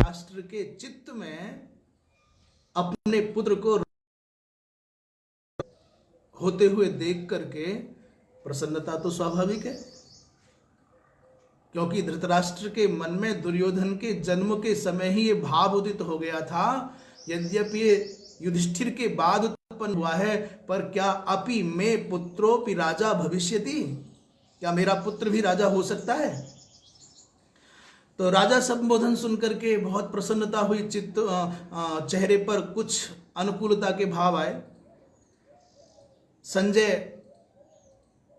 धृतराष्ट्र के चित्त में अपने पुत्र को होते हुए देख करके प्रसन्नता तो स्वाभाविक है, क्योंकि धृतराष्ट्र के मन में दुर्योधन के जन्म के समय ही ये भाव उदित हो गया था। यद्यपि ये युधिष्ठिर के बाद उत्पन्न हुआ है, पर क्या अपि में पुत्रोपि राजा भविष्यति, क्या मेरा पुत्र भी राजा हो सकता है। तो राजा संबोधन सुनकर के बहुत प्रसन्नता हुई, चेहरे पर कुछ अनुकूलता के भाव आए। संजय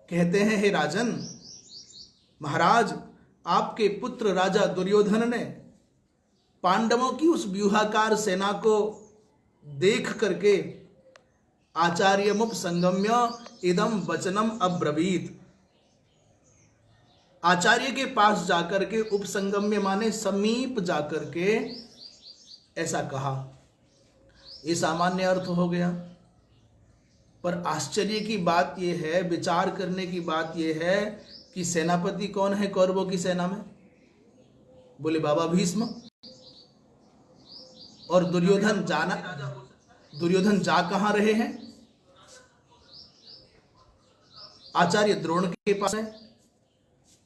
कहते हैं, हे राजन महाराज, आपके पुत्र राजा दुर्योधन ने पांडवों की उस व्यूहाकार सेना को देख करके आचार्यमुपसंगम्य इदम वचनम अब्रवीत, आचार्य के पास जाकर के, उपसंगम्य माने समीप जाकर के ऐसा कहा। ये सामान्य अर्थ हो गया, पर आश्चर्य की बात यह है, विचार करने की बात यह है कि सेनापति कौन है कौरवों की सेना में? बोले बाबा भीष्म। और दुर्योधन जा कहां रहे हैं? आचार्य द्रोण के पास है।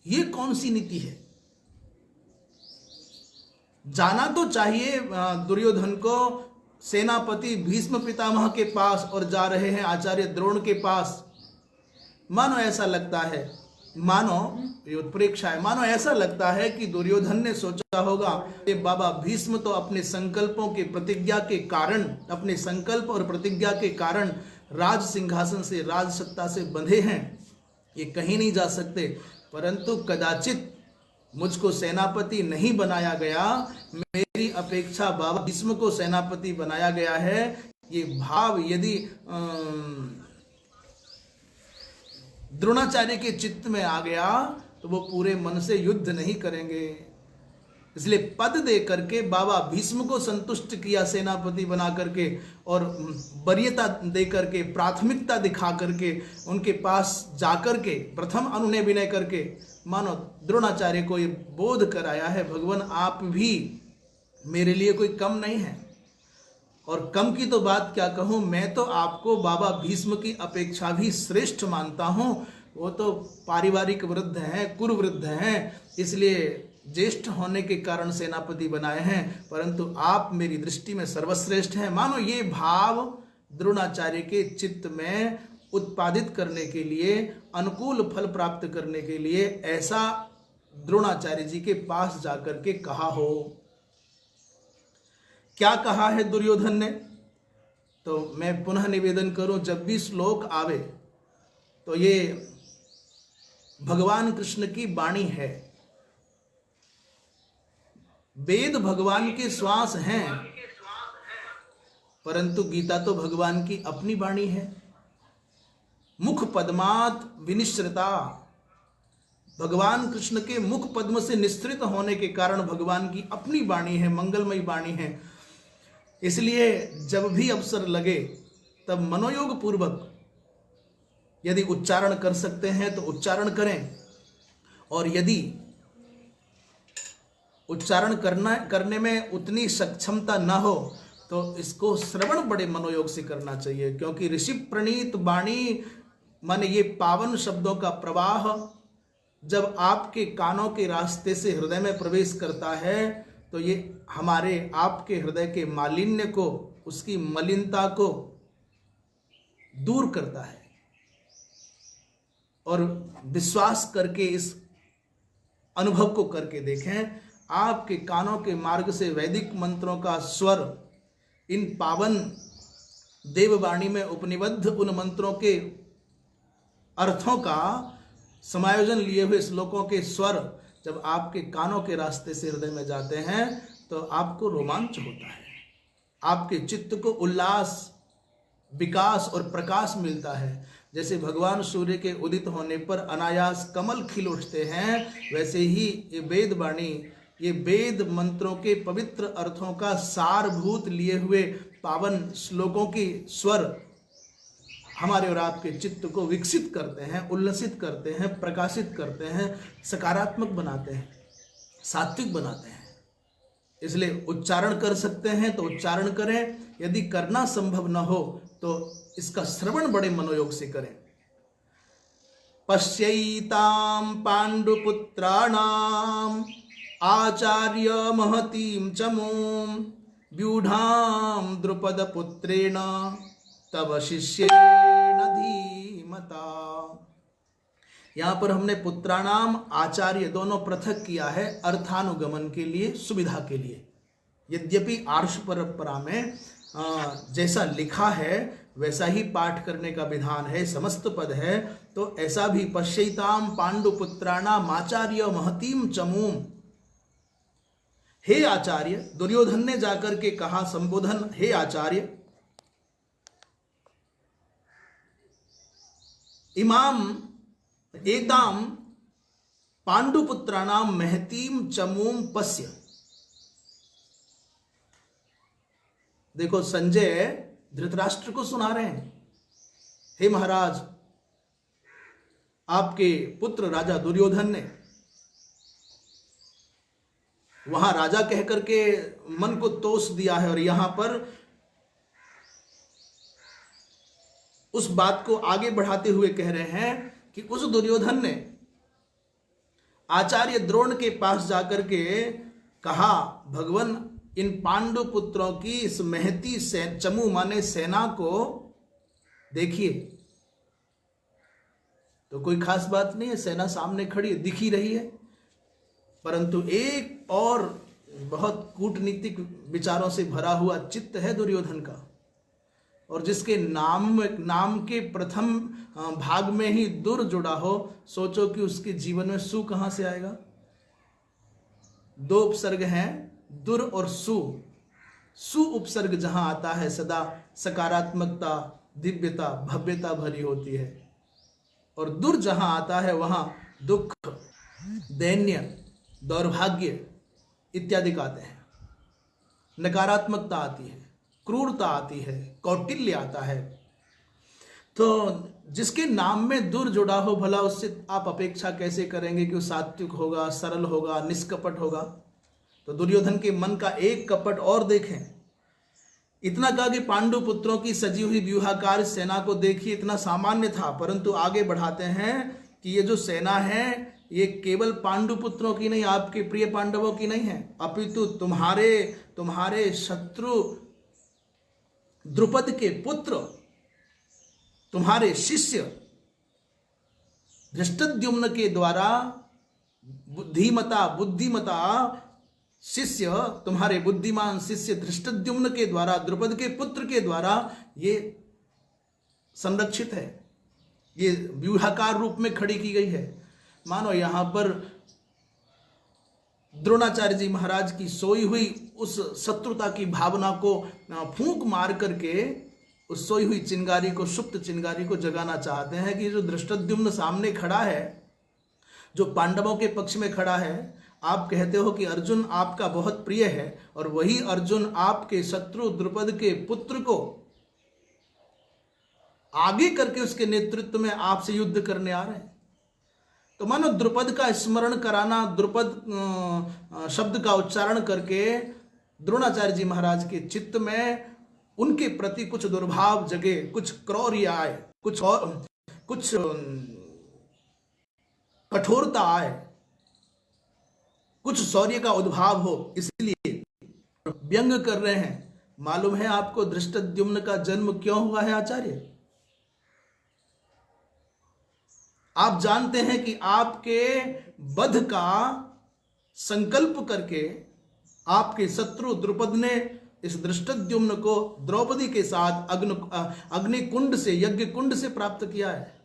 ये कौन सी नीति है? जाना तो चाहिए दुर्योधन को सेनापति भीष्म पितामह के पास, और जा रहे हैं आचार्य द्रोण के पास। मानो ऐसा लगता है, मानो ये उत्प्रेक्षा है, मानो ऐसा लगता है कि दुर्योधन ने सोचा होगा कि बाबा भीष्म तो अपने संकल्पों के प्रतिज्ञा के कारण, अपने संकल्प और प्रतिज्ञा के कारण राज सिंहासन से, राज सत्ता से बंधे हैं, ये कहीं नहीं जा सकते। परंतु कदाचित मुझको सेनापति नहीं बनाया गया, मेरी अपेक्षा बाबा भीष्म को सेनापति बनाया गया है। ये भाव यदि द्रोणाचार्य के चित्त में आ गया तो वो पूरे मन से युद्ध नहीं करेंगे। इसलिए पद दे करके बाबा भीष्म को संतुष्ट किया सेनापति बना करके, और वरीयता दे करके, प्राथमिकता दिखा करके, उनके पास जाकर के प्रथम अनुनय विनय करके, मानो द्रोणाचार्य को ये बोध कराया है, भगवान आप भी मेरे लिए कोई कम नहीं है। और कम की तो बात क्या कहूँ, मैं तो आपको बाबा भीष्म की अपेक्षा भी श्रेष्ठ मानता हूँ। वो तो पारिवारिक वृद्ध हैं, कुरुवृद्ध हैं, इसलिए ज्येष्ठ होने के कारण सेनापति बनाए हैं, परंतु आप मेरी दृष्टि में सर्वश्रेष्ठ हैं। मानो ये भाव द्रोणाचार्य के चित्त में उत्पादित करने के लिए, अनुकूल फल प्राप्त करने के लिए ऐसा द्रोणाचार्य जी के पास जाकर के कहा हो। क्या कहा है दुर्योधन ने? तो मैं पुनः निवेदन करूं, जब भी श्लोक आवे तो ये भगवान कृष्ण की वाणी है। वेद भगवान के श्वास हैं, परंतु गीता तो भगवान की अपनी वाणी है। मुख पद्मात विनिश्रिता, भगवान कृष्ण के मुख पद्म से निश्रित होने के कारण भगवान की अपनी वाणी है, मंगलमयी वाणी है। इसलिए जब भी अवसर लगे तब मनोयोग पूर्वक यदि उच्चारण कर सकते हैं तो उच्चारण करें, और यदि उच्चारण करने में उतनी सक्षमता न हो तो इसको श्रवण बड़े मनोयोग से करना चाहिए, क्योंकि ऋषि प्रणीत वाणी माने ये पावन शब्दों का प्रवाह जब आपके कानों के रास्ते से हृदय में प्रवेश करता है तो ये हमारे आपके हृदय के मालिन्य को, उसकी मलिनता को दूर करता है। और विश्वास करके इस अनुभव को करके देखें, आपके कानों के मार्ग से वैदिक मंत्रों का स्वर, इन पावन देववाणी में उपनिबद्ध उन मंत्रों के अर्थों का समायोजन लिए हुए श्लोकों के स्वर जब आपके कानों के रास्ते से हृदय में जाते हैं तो आपको रोमांच होता है, आपके चित्त को उल्लास, विकास और प्रकाश मिलता है। जैसे भगवान सूर्य के उदित होने पर अनायास कमल खिल उठते हैं, वैसे ही ये वेद वाणी, ये वेद मंत्रों के पवित्र अर्थों का सारभूत लिए हुए पावन श्लोकों की स्वर हमारे और आपके चित्त को विकसित करते हैं, उल्लसित करते हैं, प्रकाशित करते हैं, सकारात्मक बनाते हैं, सात्विक बनाते हैं। इसलिए उच्चारण कर सकते हैं तो उच्चारण करें, यदि करना संभव न हो तो इसका श्रवण बड़े मनोयोग से करें। पश्यैतां पांडुपुत्राणाम आचार्य महतीं चमूं व्यूढ़ां द्रुपद पुत्रेण तव शिष्येण धीमता। यहां पर हमने पुत्राणाम आचार्य दोनों पृथक किया है अर्थानुगमन के लिए, सुविधा के लिए। यद्यपि आर्ष परंपरा में जैसा लिखा है वैसा ही पाठ करने का विधान है, समस्त पद है, तो ऐसा भी पश्यैताम पांडुपुत्राणाम आचार्य महतीम चमूं। हे आचार्य, दुर्योधन ने जाकर के कहा संबोधन, हे आचार्य, इमाम एताम पांडुपुत्राणाम महतीम चमूं पश्य। देखो संजय धृतराष्ट्र को सुना रहे हैं, हे महाराज, आपके पुत्र राजा दुर्योधन ने वहां राजा कह करके मन को तोष दिया है, और यहां पर उस बात को आगे बढ़ाते हुए कह रहे हैं कि उस दुर्योधन ने आचार्य द्रोण के पास जाकर के कहा, भगवान इन पांडु पुत्रों की इस महती चमू माने सेना को देखिए। तो कोई खास बात नहीं है, सेना सामने खड़ी है, दिख ही रही है, परंतु एक और बहुत कूटनीतिक विचारों से भरा हुआ चित्त है दुर्योधन का, और जिसके नाम के प्रथम भाग में ही दुर जुड़ा हो, सोचो कि उसके जीवन में सु कहां से आएगा। दो उपसर्ग हैं, दुर और सु। सु उपसर्ग जहां आता है सदा सकारात्मकता, दिव्यता, भव्यता भरी होती है, और दुर जहां आता है वहां दुख, दैन्य, दौर्भाग्य इत्यादि आते हैं। नकारात्मकता आती है, क्रूरता आती है, कौटिल्य आता है। तो जिसके नाम में दुर जुड़ा हो, भला उससे आप अपेक्षा कैसे करेंगे कि वो सात्विक होगा, सरल होगा, निष्कपट होगा। तो दुर्योधन के मन का एक कपट और देखें। इतना कहा कि पांडु पुत्रों की सजी हुई व्यूहाकार सेना को देखिए, इतना सामान्य था, परंतु आगे बढ़ाते हैं कि ये जो सेना है ये केवल पांडु पुत्रों की नहीं, आपके प्रिय पांडवों की नहीं है, अपितु तुम्हारे शत्रु द्रुपद के पुत्र, तुम्हारे शिष्य धृष्टद्युम्न के द्वारा बुद्धिमता शिष्य, तुम्हारे बुद्धिमान शिष्य धृष्टद्युम्न के द्वारा, द्रुपद के पुत्र के द्वारा ये संरक्षित है, ये व्यूहाकार रूप में खड़ी की गई है। मानो यहां पर द्रोणाचार्य जी महाराज की सोई हुई उस शत्रुता की भावना को फूंक मार करके उस सोई हुई चिंगारी को, सुप्त चिंगारी को जगाना चाहते हैं कि जो धृष्टद्युम्न सामने खड़ा है, जो पांडवों के पक्ष में खड़ा है, आप कहते हो कि अर्जुन आपका बहुत प्रिय है, और वही अर्जुन आपके शत्रु द्रुपद के पुत्र को आगे करके उसके नेतृत्व में आपसे युद्ध करने आ रहे हैं। तो मानो द्रुपद का स्मरण कराना, द्रुपद शब्द का उच्चारण करके द्रोणाचार्य जी महाराज के चित्त में उनके प्रति कुछ दुर्भाव जगे, कुछ क्रौर्य आए, कुछ कठोरता आए, कुछ शौर्य का उद्भाव हो, इसलिए व्यंग कर रहे हैं। मालूम है आपको धृष्टद्युम्न का जन्म क्यों हुआ है आचार्य? आप जानते हैं कि आपके वध का संकल्प करके आपके शत्रु द्रुपद ने इस धृष्टद्युम्न को द्रौपदी के साथ अग्नि कुंड से, यज्ञ कुंड से प्राप्त किया है।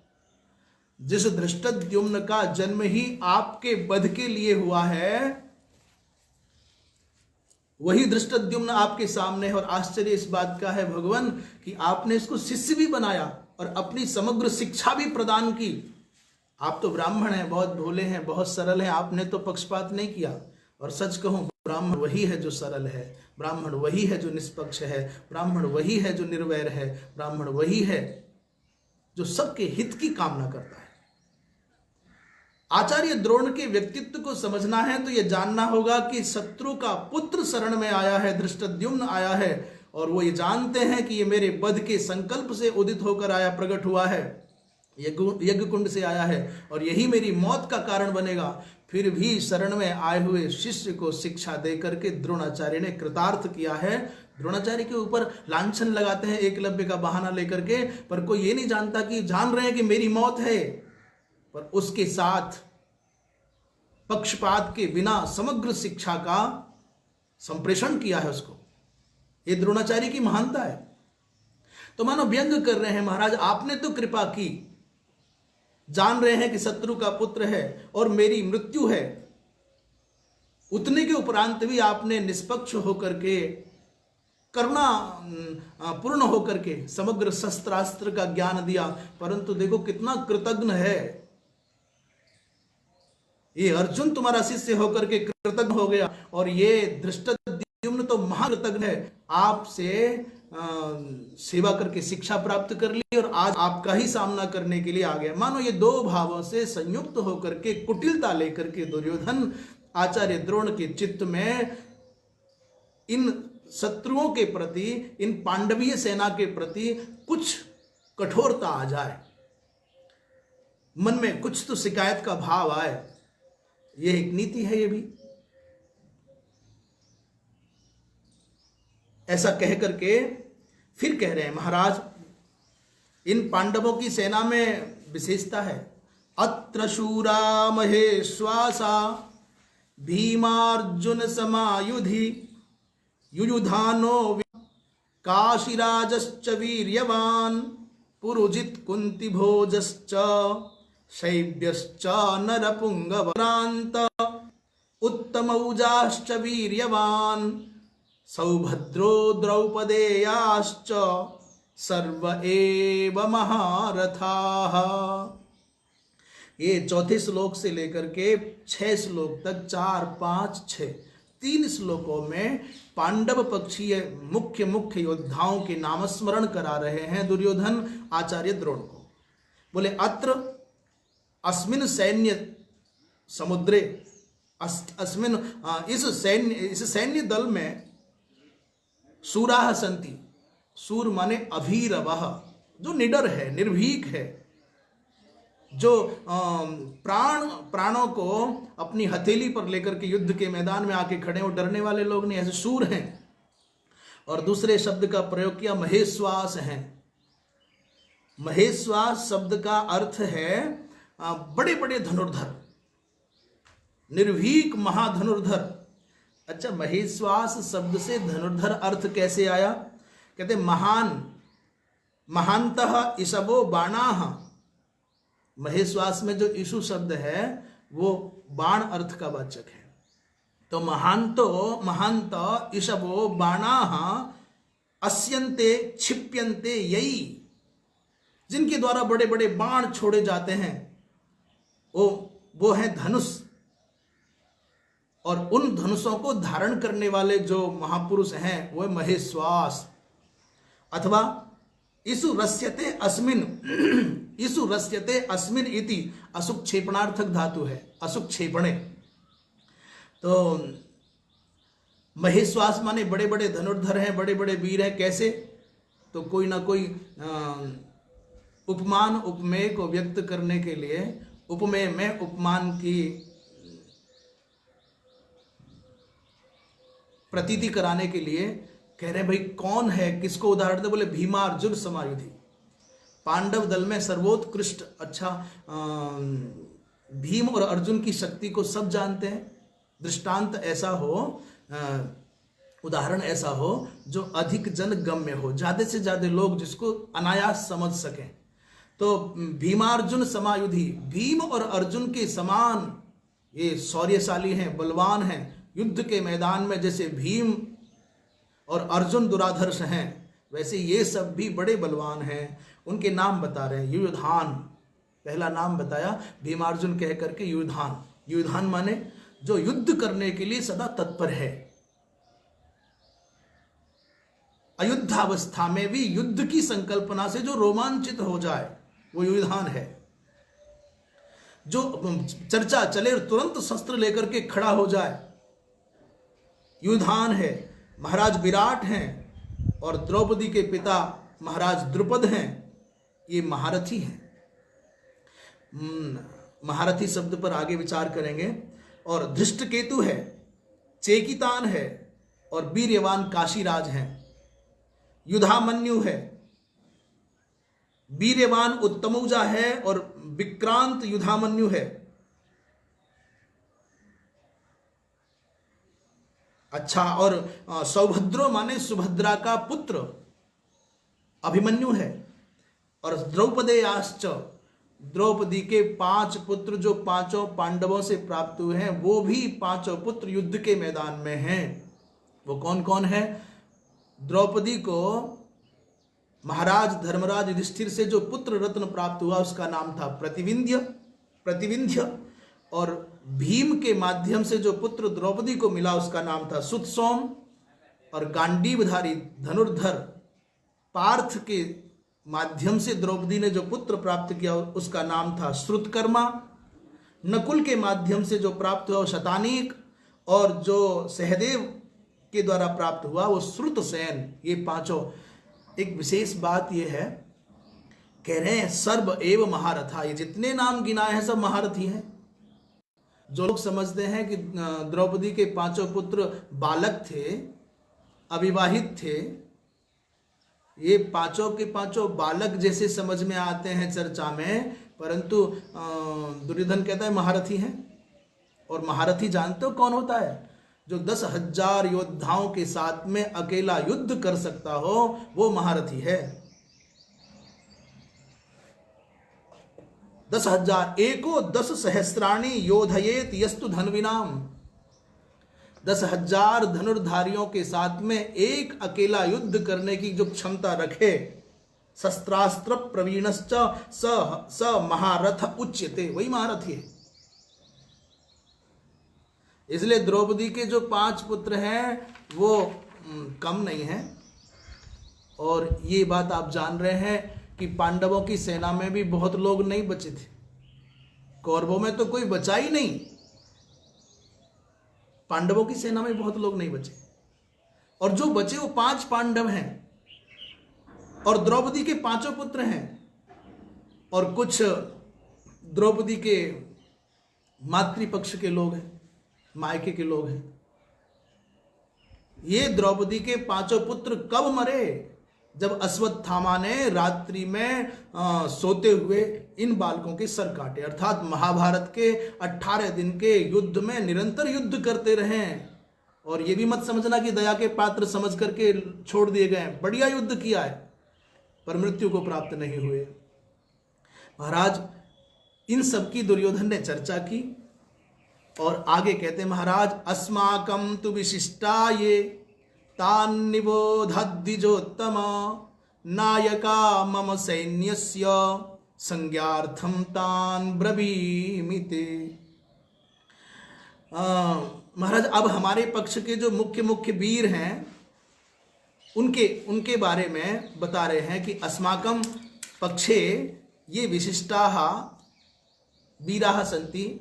जिस धृष्टद्युम्न का जन्म ही आपके वध के लिए हुआ है, वही धृष्टद्युम्न आपके सामने है। और आश्चर्य इस बात का है भगवान कि आपने इसको शिष्य भी बनाया और अपनी समग्र शिक्षा भी प्रदान की। आप तो ब्राह्मण हैं, बहुत भोले हैं, बहुत सरल हैं, आपने तो पक्षपात नहीं किया। और सच कहूं, ब्राह्मण वही है जो सरल है, ब्राह्मण वही है जो निष्पक्ष है, ब्राह्मण वही है जो निर्वैर है, ब्राह्मण वही है जो सबके हित की कामना करता है। आचार्य द्रोण के व्यक्तित्व को समझना है तो यह जानना होगा कि शत्रु का पुत्र शरण में आया है, धृष्टद्युम्न आया है, और वो ये जानते हैं कि ये मेरे वध के संकल्प से उदित होकर आया, प्रकट हुआ है, यज्ञ कुंड से आया है और यही मेरी मौत का कारण बनेगा। फिर भी शरण में आए हुए शिष्य को शिक्षा दे करके द्रोणाचार्य ने कृतार्थ किया है। द्रोणाचार्य के ऊपर लांछन लगाते हैं एकलव्य का बहाना लेकर के, पर कोई ये नहीं जानता कि जान रहे हैं कि मेरी मौत है, पर उसके साथ पक्षपात के बिना समग्र शिक्षा का संप्रेषण किया है उसको। ये द्रोणाचार्य की महानता है। तो मानो व्यंग कर रहे हैं, महाराज आपने तो कृपा की, जान रहे हैं कि शत्रु का पुत्र है और मेरी मृत्यु है, उतने के उपरांत भी आपने निष्पक्ष होकर के, करुणा पूर्ण होकर के समग्र शस्त्रास्त्र का ज्ञान दिया। परंतु देखो कितना कृतज्ञ है ये अर्जुन, तुम्हारा शिष्य होकर के कृतज्ञ हो गया, और ये धृष्टद्युम्न तो महाकृतज्ञ है, आपसे सेवा करके शिक्षा प्राप्त कर ली और आज आपका ही सामना करने के लिए आ गया। मानो ये दो भावों से संयुक्त होकर के, कुटिलता लेकर के दुर्योधन आचार्य द्रोण के चित्त में इन शत्रुओं के प्रति, इन पांडवीय सेना के प्रति कुछ कठोरता आ जाए, मन में कुछ तो शिकायत का भाव आए, ये एक नीति है। ये भी ऐसा कह करके फिर कह रहे हैं, महाराज इन पांडवों की सेना में विशेषता है, अत्र शूरा महेश्वासा भीमार्जुन समायुधि युयुधानो काशीराजश्च वीर्यवान पुरुजित कुंती भोजश्च शैब्यश्च नरपुंगवरांत उत्तमौजाश्च वीर्यवान सौभद्रो द्रौपदेयाश्च सर्व एव महारथाः। ये चौथे श्लोक से लेकर के 6 श्लोक तक, 4, 5, 6, 3 श्लोकों में पांडव पक्षीय मुख्य मुख्य योद्धाओं के नामस्मरण करा रहे हैं दुर्योधन आचार्य द्रोण को। बोले अत्र अस्मिन सैन्य समुद्रे, अस्मिन इस सैन्य दल में सूराः सन्ति, सूर माने अभीरवः, जो निडर है, निर्भीक है, जो प्राणों को अपनी हथेली पर लेकर के युद्ध के मैदान में आके खड़े हो, डरने वाले लोग नहीं, ऐसे सूर हैं। और दूसरे शब्द का प्रयोग किया महेश्वास हैं। महेश्वास शब्द का अर्थ है बड़े बड़े धनुर्धर, निर्भीक महाधनुर्धर। अच्छा, महेश्वास शब्द से धनुर्धर अर्थ कैसे आया? कहते महान, महानतः ईशवो बाणाः। महेश्वास में जो ईशु शब्द है वो बाण अर्थ का वाचक है। तो महांत ईशवो बाणाः अस्यन्ते क्षिप्यन्ते यई, जिनके द्वारा बड़े बड़े बाण छोड़े जाते हैं वो है धनुष। और उन धनुषों को धारण करने वाले जो महापुरुष हैं वो है महेश्वास। अथवा इसु रस्यते अस्मिन, इसु रस्यते अस्मिन इति असुक्षेपणार्थक धातु है, असुक्षेपणे। तो महेश्वास माने बड़े बड़े धनुर्धर हैं, बड़े बड़े वीर हैं। कैसे? तो कोई ना कोई उपमान उपमेय को व्यक्त करने के लिए, उपमेय में उपमान की प्रतीति कराने के लिए कह रहे हैं भाई कौन है, किसको उदाहरण दे? बोले भीमा अर्जुन समायुधि। पांडव दल में सर्वोत्कृष्ट, अच्छा भीम और अर्जुन की शक्ति को सब जानते हैं। दृष्टांत ऐसा हो, उदाहरण ऐसा हो जो अधिक जन गम्य हो, ज्यादा से ज्यादा लोग जिसको अनायास समझ सकें। तो भीमार्जुन समायुधि, भीम और अर्जुन के समान ये शौर्यशाली हैं, बलवान हैं। युद्ध के मैदान में जैसे भीम और अर्जुन दुराधर्ष हैं, वैसे ये सब भी बड़े बलवान हैं। उनके नाम बता रहे हैं। युयुधान पहला नाम बताया, भीमार्जुन कह करके युयुधान। युयुधान माने जो युद्ध करने के लिए सदा तत्पर है, अयुद्धावस्था में भी युद्ध की संकल्पना से जो रोमांचित हो जाए वो युयुधान है। जो चर्चा चले और तुरंत शस्त्र लेकर के खड़ा हो जाए। युधान है, महाराज विराट हैं, और द्रौपदी के पिता महाराज द्रुपद हैं, ये महारथी हैं। महारथी शब्द पर आगे विचार करेंगे। और धृष्टकेतु है, चेकितान है, और वीर्यवान काशीराज हैं। युधामन्यु है, वीर्यवान उत्तमौजा है, और विक्रांत युधामन्यु है। अच्छा, और सौभद्रो माने सुभद्रा का पुत्र अभिमन्यु है। और द्रौपदेयाश्च, द्रौपदी के 5 पुत्र जो 5 पांडवों से प्राप्त हुए हैं, वो भी 5 पुत्र युद्ध के मैदान में हैं। वो कौन कौन है? द्रौपदी को महाराज धर्मराज युधिष्ठिर से जो पुत्र रत्न प्राप्त हुआ उसका नाम था प्रतिविंध्य। और भीम के माध्यम से जो पुत्र द्रौपदी को मिला उसका नाम था सुतसोम। और गांडीवधारी धनुर्धर पार्थ के माध्यम से द्रौपदी ने जो पुत्र प्राप्त किया उसका नाम था श्रुतकर्मा। नकुल के माध्यम से जो प्राप्त हुआ शतानीक, और जो सहदेव के द्वारा प्राप्त हुआ वो श्रुतसेन। ये 5। एक विशेष बात ये है, कह रहे हैं सर्व एव महारथा, ये जितने नाम गिनाए हैं सब महारथी हैं। जो लोग समझते हैं कि द्रौपदी के 5 पुत्र बालक थे, अविवाहित थे, ये 5 के 5 बालक जैसे समझ में आते हैं चर्चा में, परंतु दुर्योधन कहता है महारथी हैं। और महारथी जानते हो कौन होता है? जो 10,000 योद्धाओं के साथ में अकेला युद्ध कर सकता हो, वो महारथी है। 10,000 एको 10 सहस्राणी योधयेत यस्तु धन्विनाम। 10,000 धनुर्धारियों के साथ में एक अकेला युद्ध करने की जो क्षमता रखे, शस्त्रास्त्र प्रवीणश्च स महारथ उच्यते, वही महारथी है। इसलिए द्रौपदी के जो 5 पुत्र हैं वो कम नहीं हैं। और ये बात आप जान रहे हैं कि पांडवों की सेना में भी बहुत लोग नहीं बचे थे। कौरवों में तो कोई बचा ही नहीं, पांडवों की सेना में बहुत लोग नहीं बचे। और जो बचे वो 5 पांडव हैं, और द्रौपदी के 5 पुत्र हैं, और कुछ द्रौपदी के मातृपक्ष के लोग हैं, मायके के लोग हैं। ये द्रौपदी के 5 पुत्र कब मरे? जब अश्वत्थामा ने रात्रि में सोते हुए इन बालकों के सर काटे। अर्थात महाभारत के 18 दिन के युद्ध में निरंतर युद्ध करते रहे। और ये भी मत समझना कि दया के पात्र समझ करके छोड़ दिए गए। बढ़िया युद्ध किया है, पर मृत्यु को प्राप्त नहीं हुए। महाराज इन सब की दुर्योधन ने चर्चा की और आगे कहते महाराज, अस्माकं तु विशिष्टा ये तान्निबोधद्विजोत्तम नायका मम सैन्यस्य संज्ञार्थम तान ब्रवीमिते। महाराज अब हमारे पक्ष के जो मुख्य मुख्य वीर हैं उनके बारे में बता रहे हैं कि अस्माकं पक्षे ये विशिष्टाः वीराः सन्ति।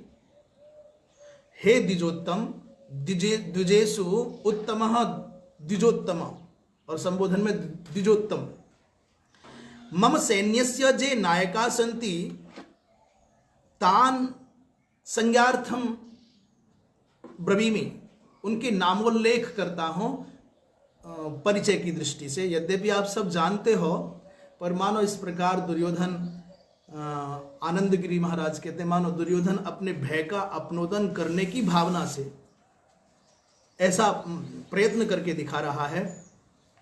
हे द्विजोत्तम, द्विजेषु उत्तमः द्विजोत्तम, और संबोधन में द्विजोत्तम। मम सैन्यस्य जे नायका सन्ति तान संज्ञार्थम ब्रवीमि, उनके नामोल्लेख करता हूं परिचय की दृष्टि से। यद्यपि आप सब जानते हो, पर मानो इस प्रकार दुर्योधन, आनंदगिरी महाराज कहते हैं, मानो दुर्योधन अपने भय का अपनोदन करने की भावना से ऐसा प्रयत्न करके दिखा रहा है।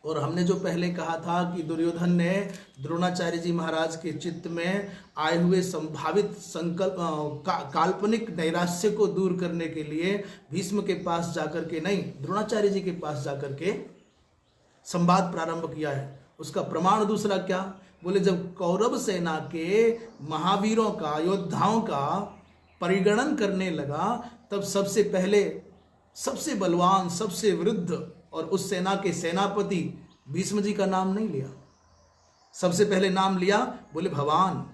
और हमने जो पहले कहा था कि दुर्योधन ने द्रोणाचार्य जी महाराज के चित्त में आए हुए संभावित संकल्प काल्पनिक नैराश्य को दूर करने के लिए भीष्म के पास जाकर के नहीं, द्रोणाचार्य जी के पास जाकर के संवाद प्रारंभ किया है। उसका प्रमाण दूसरा क्या? बोले जब कौरव सेना के महावीरों का, योद्धाओं का परिगणन करने लगा, तब सबसे पहले सबसे बलवान, सबसे वृद्ध और उस सेना के सेनापति भीष्म जी का नाम नहीं लिया। सबसे पहले नाम लिया, बोले भवान।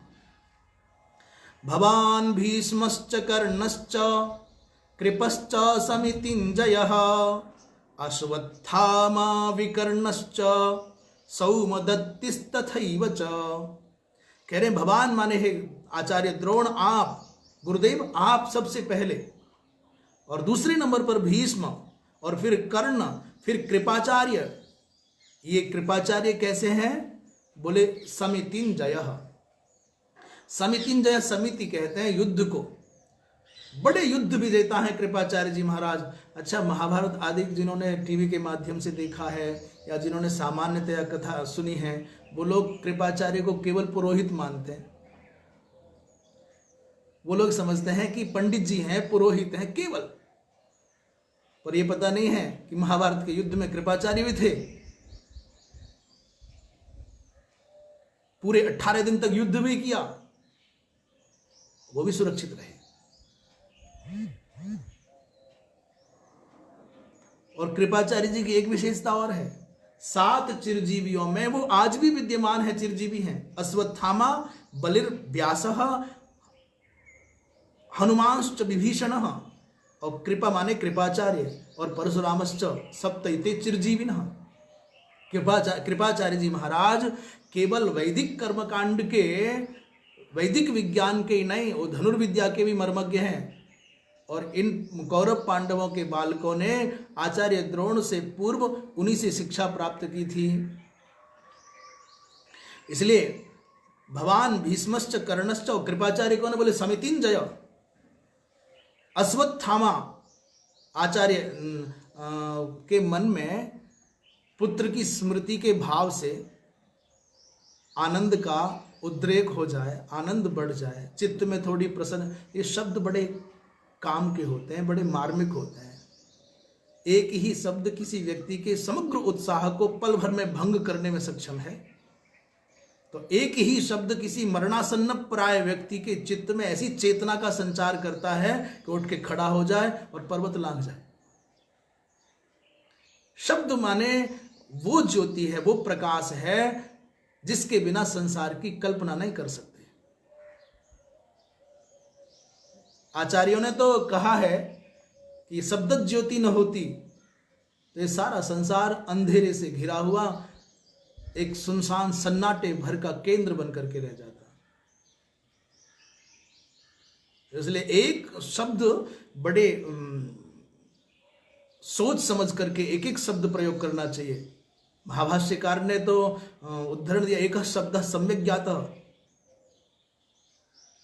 भवान भीष्मश्च कर्णश्च कृपश्च समितिञ्जयः अश्वत्थामा विकर्णश्च सौमदत्तिस्तथैव च। कह रहे भगवान माने हे आचार्य द्रोण, आप गुरुदेव, आप सबसे पहले, और दूसरे नंबर पर भीष्म, और फिर कर्ण, फिर कृपाचार्य। ये कृपाचार्य कैसे हैं? बोले समितिञ्जयः। समितिञ्जय, समिति कहते हैं युद्ध को, बड़े युद्ध भी देता है कृपाचार्य जी महाराज। अच्छा, महाभारत आदि जिन्होंने टीवी के माध्यम से देखा है या जिन्होंने सामान्यतया कथा सुनी है, वो लोग कृपाचार्य को केवल पुरोहित मानते हैं। वो लोग समझते हैं कि पंडित जी हैं, पुरोहित हैं केवल, पर ये पता नहीं है कि महाभारत के युद्ध में कृपाचार्य भी थे। पूरे 18 दिन तक युद्ध भी किया, वो भी सुरक्षित रहे। और कृपाचार्य जी की एक विशेषता और है, 7 चिरजीवियों में वो आज भी विद्यमान है, चिरजीवी हैं। अश्वत्थामा, बलिर, व्यासः, हनुमांश्च विभीषणः, और कृपा माने कृपाचार्य, और परशुरामश्च सप्तैते चिरजीविनः। कृपाचार्य जी महाराज केवल वैदिक कर्मकांड के, वैदिक विज्ञान के ही नहीं, वो धनुर्विद्या के भी मर्मज्ञ हैं। और इन कौरव पांडवों के बालकों ने आचार्य द्रोण से पूर्व उन्हीं से शिक्षा प्राप्त की थी। इसलिए भगवान भीष्मश्च कर्णश्च, और कृपाचार्य कौन है? बोले समितिञ्जय। अश्वत्थामा, आचार्य के मन में पुत्र की स्मृति के भाव से आनंद का उद्रेक हो जाए, आनंद बढ़ जाए, चित्त में थोड़ी प्रसन्न, ये शब्द बड़े काम के होते हैं, बड़े मार्मिक होते हैं। एक ही शब्द किसी व्यक्ति के समग्र उत्साह को पल भर में भंग करने में सक्षम है। तो एक ही शब्द किसी मरणासन्न प्राय व्यक्ति के चित्त में ऐसी चेतना का संचार करता है कि उठ के खड़ा हो जाए और पर्वत लांघ जाए। शब्द माने वो ज्योति है, वो प्रकाश है जिसके बिना संसार की कल्पना नहीं कर सकते। आचार्यों ने तो कहा है कि शब्द ज्योति न होती तो ये सारा संसार अंधेरे से घिरा हुआ एक सुनसान सन्नाटे भर का केंद्र बन करके रह जाता। इसलिए एक शब्द बड़े सोच समझ करके एक एक शब्द प्रयोग करना चाहिए। महाभाष्यकार ने तो उद्धरण दिया, एक शब्द सम्यक ज्ञातः,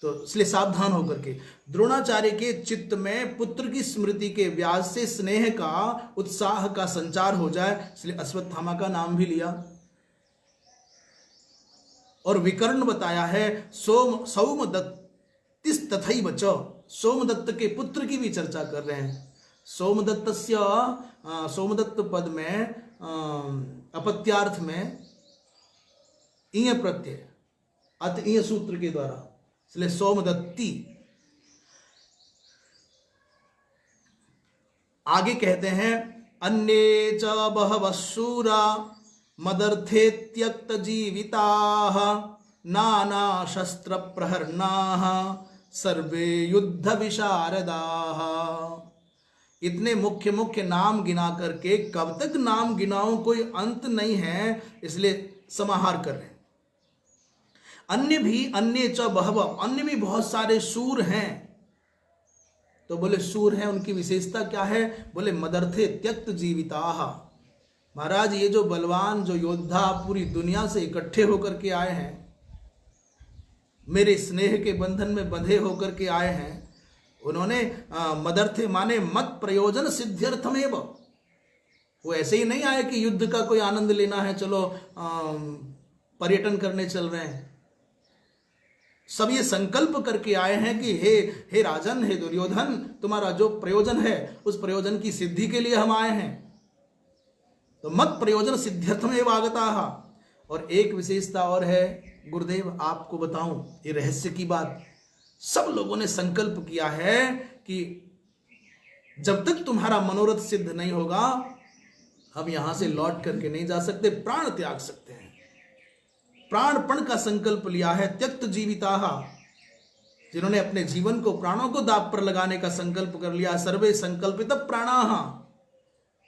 तो इसलिए सावधान होकर के द्रोणाचार्य के चित्त में पुत्र की स्मृति के व्यास से स्नेह का, उत्साह का संचार हो जाए, इसलिए अश्वत्थामा का नाम भी लिया। और विकर्ण बताया है, सौमदत्तिस् तथैव च, सोमदत्त के पुत्र की भी चर्चा कर रहे हैं। सोमदत्तस्य, सोमदत्त पद में अपत्यार्थ में इय प्रत्यय, अत इय सूत्र के द्वारा, इसलिए सोमदत्ती। आगे कहते हैं, अन्ये च बहवः शूरा मदर्थे त्यक्त जीविताः नाना शस्त्र प्रहरणाः सर्वे युद्ध विशारदाः। इतने मुख्य मुख्य नाम गिना करके कब तक नाम गिनाऊं, कोई अंत नहीं है, इसलिए समाहार कर रहे हैं। अन्य भी, अन्य च बहव, अन्य भी बहुत सारे शूर हैं। तो बोले शूर हैं, उनकी विशेषता क्या है? बोले मदर्थे त्यक्त जीविताः। महाराज ये जो बलवान, जो योद्धा पूरी दुनिया से इकट्ठे होकर के आए हैं, मेरे स्नेह के बंधन में बंधे होकर के आए हैं, उन्होंने मदर्थे माने मत प्रयोजन सिद्ध्यर्थमेव। वो ऐसे ही नहीं आए कि युद्ध का कोई आनंद लेना है, चलो पर्यटन करने चल रहे हैं। सब ये संकल्प करके आए हैं कि हे राजन, हे दुर्योधन, तुम्हारा जो प्रयोजन है उस प्रयोजन की सिद्धि के लिए हम आए हैं। तो मत प्रयोजन सिद्ध्यर्थमेव आगताः। और एक विशेषता और है, गुरुदेव आपको बताऊं ये रहस्य की बात, सब लोगों ने संकल्प किया है कि जब तक तुम्हारा मनोरथ सिद्ध नहीं होगा हम यहां से लौट करके नहीं जा सकते, प्राण त्याग सकते हैं। प्राणपण का संकल्प लिया है, त्यक्त जीविताः। जिन्होंने अपने जीवन को, प्राणों को दांव पर लगाने का संकल्प कर लिया। सर्वे संकल्पित प्राणाः,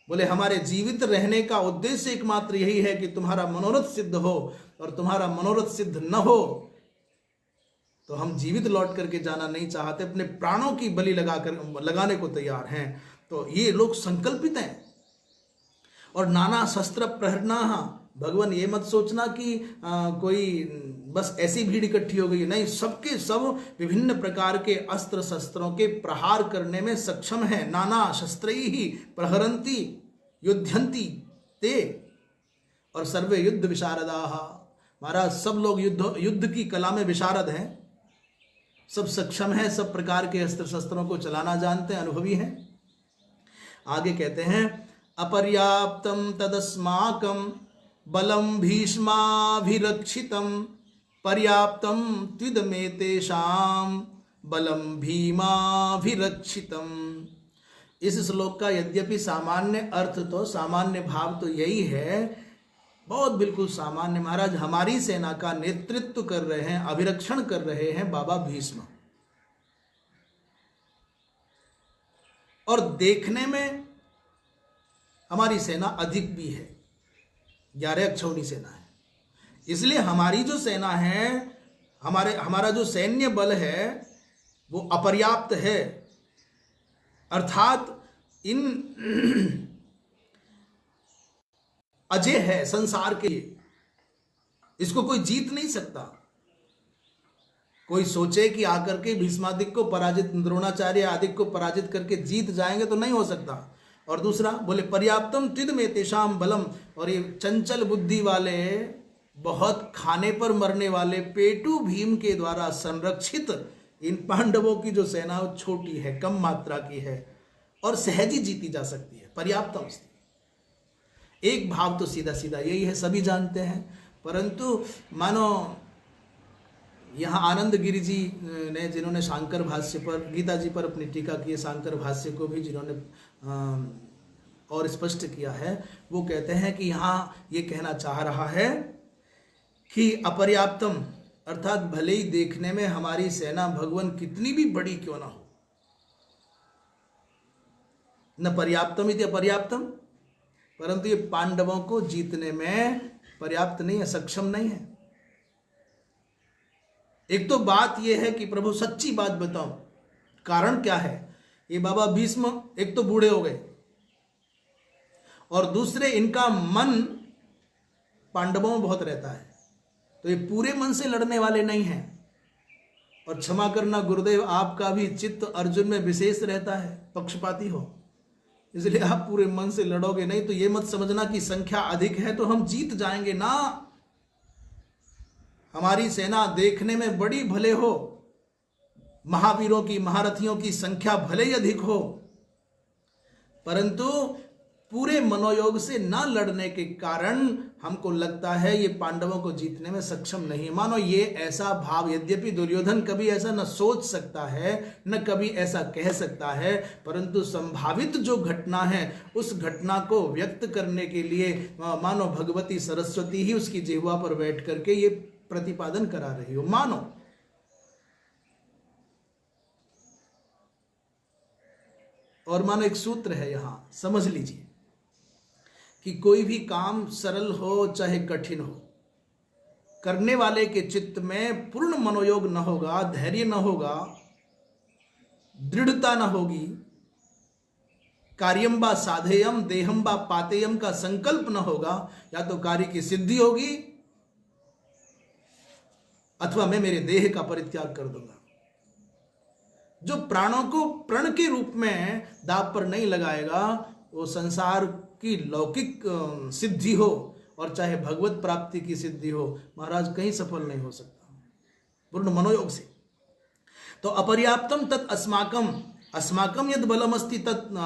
बोले हमारे जीवित रहने का उद्देश्य एकमात्र यही है कि तुम्हारा मनोरथ सिद्ध हो, और तुम्हारा मनोरथ सिद्ध न हो तो हम जीवित लौट करके जाना नहीं चाहते, अपने प्राणों की बलि लगाने को तैयार हैं। तो ये लोग संकल्पित हैं। और नाना शस्त्र प्रहरणा, भगवान ये मत सोचना कि कोई बस ऐसी भीड़ इकट्ठी हो गई, नहीं, सबके सब विभिन्न प्रकार के अस्त्र शस्त्रों के प्रहार करने में सक्षम है। नाना शस्त्रैः प्रहरन्ति युध्यन्ति ते, और सर्वे युद्ध विशारदाः, महाराज सब लोग युद्ध की कला में विशारद हैं, सब सक्षम हैं, सब प्रकार के अस्त्र शस्त्रों को चलाना जानते हैं, अनुभवी हैं। आगे कहते हैं अपर्याप्तम तदस्माकं बलम भीष्माभिरक्षितम पर्याप्तम त्विदमेतेषां बलम भीमाभिरक्षितम। इस श्लोक का यद्यपि सामान्य अर्थ तो, सामान्य भाव तो यही है, बहुत बिल्कुल सामान्य, महाराज हमारी सेना का नेतृत्व कर रहे हैं, अभिरक्षण कर रहे हैं बाबा भीष्म, और देखने में हमारी सेना अधिक भी है, 11 अक्षौणी सेना है। इसलिए हमारी जो सेना है, हमारा जो सैन्य बल है वो अपर्याप्त है, अर्थात इन अजय है संसार के, इसको कोई जीत नहीं सकता। कोई सोचे कि आकर के भीष्मादिक को पराजित, द्रोणाचार्य आदि को पराजित करके जीत जाएंगे, तो नहीं हो सकता। और दूसरा बोले पर्याप्तम त्विदमेतेषां बलम, और ये चंचल बुद्धि वाले, बहुत खाने पर मरने वाले पेटू भीम के द्वारा संरक्षित इन पांडवों की जो सेना वो छोटी है, कम मात्रा की है, और सहज ही जीती जा सकती है। पर्याप्तम, एक भाव तो सीधा सीधा यही है, सभी जानते हैं। परंतु मानो यहाँ आनंद गिरि जी ने, जिन्होंने शांकर भाष्य पर, गीता जी पर अपनी टीका की है, शांकर भाष्य को भी जिन्होंने और स्पष्ट किया है, वो कहते हैं कि यहाँ ये कहना चाह रहा है कि अपर्याप्तम, अर्थात भले ही देखने में हमारी सेना भगवान कितनी भी बड़ी क्यों ना हो, न पर्याप्तम इति अपर्याप्तम, परंतु ये पांडवों को जीतने में पर्याप्त नहीं है, सक्षम नहीं है। एक तो बात यह है कि प्रभु सच्ची बात बताओ, कारण क्या है? ये बाबा भीष्म एक तो बूढ़े हो गए, और दूसरे इनका मन पांडवों में बहुत रहता है, तो ये पूरे मन से लड़ने वाले नहीं हैं। और क्षमा करना गुरुदेव, आपका भी चित्त अर्जुन में विशेष रहता है, पक्षपाती हो, इसलिए आप पूरे मन से लड़ोगे नहीं। तो ये मत समझना कि संख्या अधिक है तो हम जीत जाएंगे ना। हमारी सेना देखने में बड़ी भले हो, महावीरों की, महारथियों की संख्या भले ही अधिक हो, परंतु पूरे मनोयोग से न लड़ने के कारण हमको लगता है ये पांडवों को जीतने में सक्षम नहीं है। मानो ये ऐसा भाव, यद्यपि दुर्योधन कभी ऐसा न सोच सकता है, न कभी ऐसा कह सकता है, परंतु संभावित जो घटना है उस घटना को व्यक्त करने के लिए मानो भगवती सरस्वती ही उसकी जिह्वा पर बैठ करके ये प्रतिपादन करा रही हो। मानो और मानो एक सूत्र है यहां, समझ लीजिए कि कोई भी काम सरल हो चाहे कठिन हो, करने वाले के चित्त में पूर्ण मनोयोग न होगा, धैर्य न होगा, दृढ़ता न होगी, कार्यम बा साधेयम देहम बा पातेयम का संकल्प न होगा, या तो कार्य की सिद्धि होगी अथवा मैं मेरे देह का परित्याग कर दूंगा। जो प्राणों को प्रण के रूप में दाव पर नहीं लगाएगा, वो संसार की लौकिक सिद्धि हो और चाहे भगवत प्राप्ति की सिद्धि हो, महाराज कहीं सफल नहीं हो सकता पूर्ण मनोयोग से। तो अपर्याप्तम तत् अस्माकम, अस्माकम यद बलम अस्ति तत्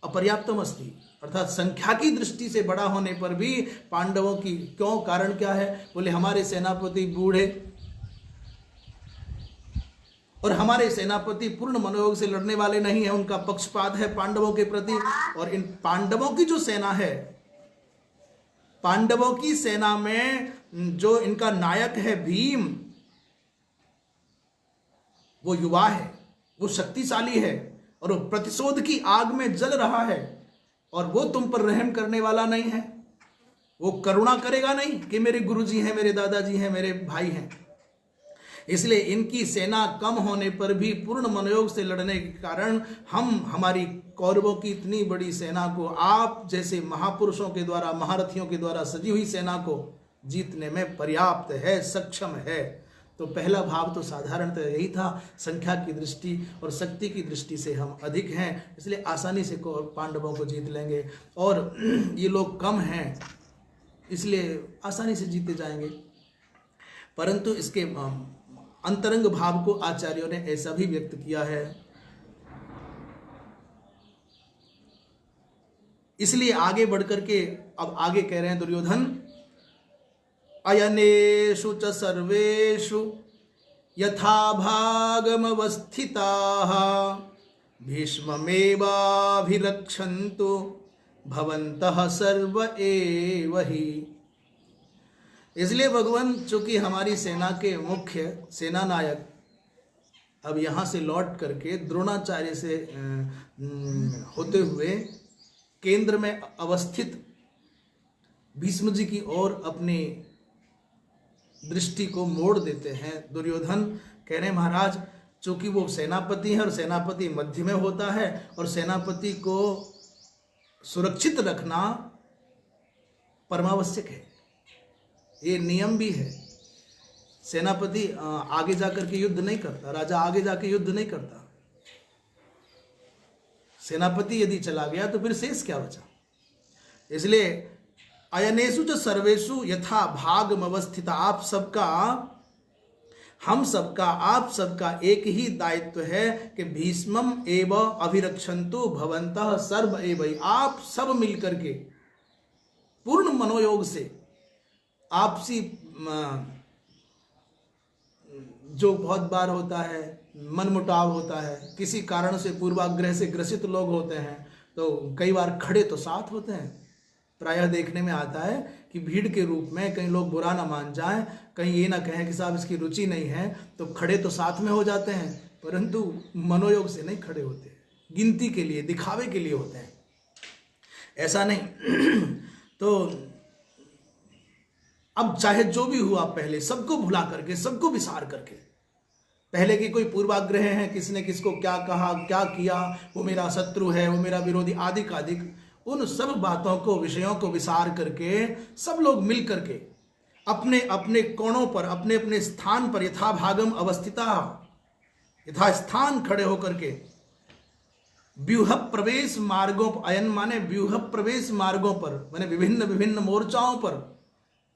अपर्याप्तम अस्ति, अर्थात संख्या की दृष्टि से बड़ा होने पर भी पांडवों की क्यों, कारण क्या है? बोले हमारे सेनापति बूढ़े और हमारे सेनापति पूर्ण मनोयोग से लड़ने वाले नहीं है, उनका पक्षपात है पांडवों के प्रति। और इन पांडवों की जो सेना है, पांडवों की सेना में जो इनका नायक है भीम, वो युवा है, वो शक्तिशाली है और वो प्रतिशोध की आग में जल रहा है, और वो तुम पर रहम करने वाला नहीं है। वो करुणा करेगा नहीं कि मेरे गुरुजी हैं, मेरे दादाजी हैं, मेरे भाई हैं। इसलिए इनकी सेना कम होने पर भी पूर्ण मनोयोग से लड़ने के कारण हमारी कौरवों की इतनी बड़ी सेना को, आप जैसे महापुरुषों के द्वारा, महारथियों के द्वारा सजी हुई सेना को जीतने में पर्याप्त है, सक्षम है। तो पहला भाव तो साधारणतः यही था, संख्या की दृष्टि और शक्ति की दृष्टि से हम अधिक हैं, इसलिए आसानी से पांडवों को जीत लेंगे, और ये लोग कम हैं इसलिए आसानी से जीते जाएंगे। परंतु इसके अंतरंग भाव को आचार्यों ने ऐसा भी व्यक्त किया है। इसलिए आगे बढ़कर के अब आगे कह रहे हैं दुर्योधन, अयनेषु च सर्वेषु यथा भागमवस्थिताः भीष्ममेवाभिरक्षन्तु भवन्तः सर्व एव हि। इसलिए भगवान चूंकि हमारी सेना के मुख्य सेना नायक अब यहाँ से लौट करके द्रोणाचार्य से होते हुए केंद्र में अवस्थित भीष्म जी की ओर अपनी दृष्टि को मोड़ देते हैं। दुर्योधन कह रहे महाराज, चूंकि वो सेनापति है और सेनापति मध्य में होता है, और सेनापति को सुरक्षित रखना परमावश्यक है, ये नियम भी है। सेनापति आगे जाकर के युद्ध नहीं करता, राजा आगे जाके युद्ध नहीं करता। सेनापति यदि चला गया तो फिर शेष क्या बचा। इसलिए अयनेषु च सर्वेषु यथा भागमवस्थिता, आप सबका, हम सबका, आप सबका एक ही दायित्व है कि भीष्मम एव अभिरक्षन्तु भवन्तः सर्व एव। आप सब मिलकर के पूर्ण मनोयोग से, आपसी जो बहुत बार होता है मनमुटाव होता है, किसी कारण से पूर्वाग्रह से ग्रसित लोग होते हैं, तो कई बार खड़े तो साथ होते हैं। प्रायः देखने में आता है कि भीड़ के रूप में कई लोग बुरा ना मान जाएं, कहीं ये ना कहें कि साहब इसकी रुचि नहीं है, तो खड़े तो साथ में हो जाते हैं, परंतु मनोयोग से नहीं खड़े होते, गिनती के लिए, दिखावे के लिए होते हैं, ऐसा नहीं। तो अब चाहे जो भी हुआ, पहले सबको भुला करके, सबको विसार करके, पहले की कोई पूर्वाग्रह है, किसने किसको क्या कहा, क्या किया, वो मेरा शत्रु है, वो मेरा विरोधी, आदि आदि, उन सब बातों को, विषयों को विसार करके सब लोग मिल करके अपने अपने कोणों पर, अपने अपने स्थान पर यथा भागम अवस्थिता, यथा स्थान खड़े होकर के व्यूह प्रवेश मार्गों पर, अयन माने व्यूह प्रवेश मार्गों पर, माने विभिन्न विभिन्न मोर्चाओं पर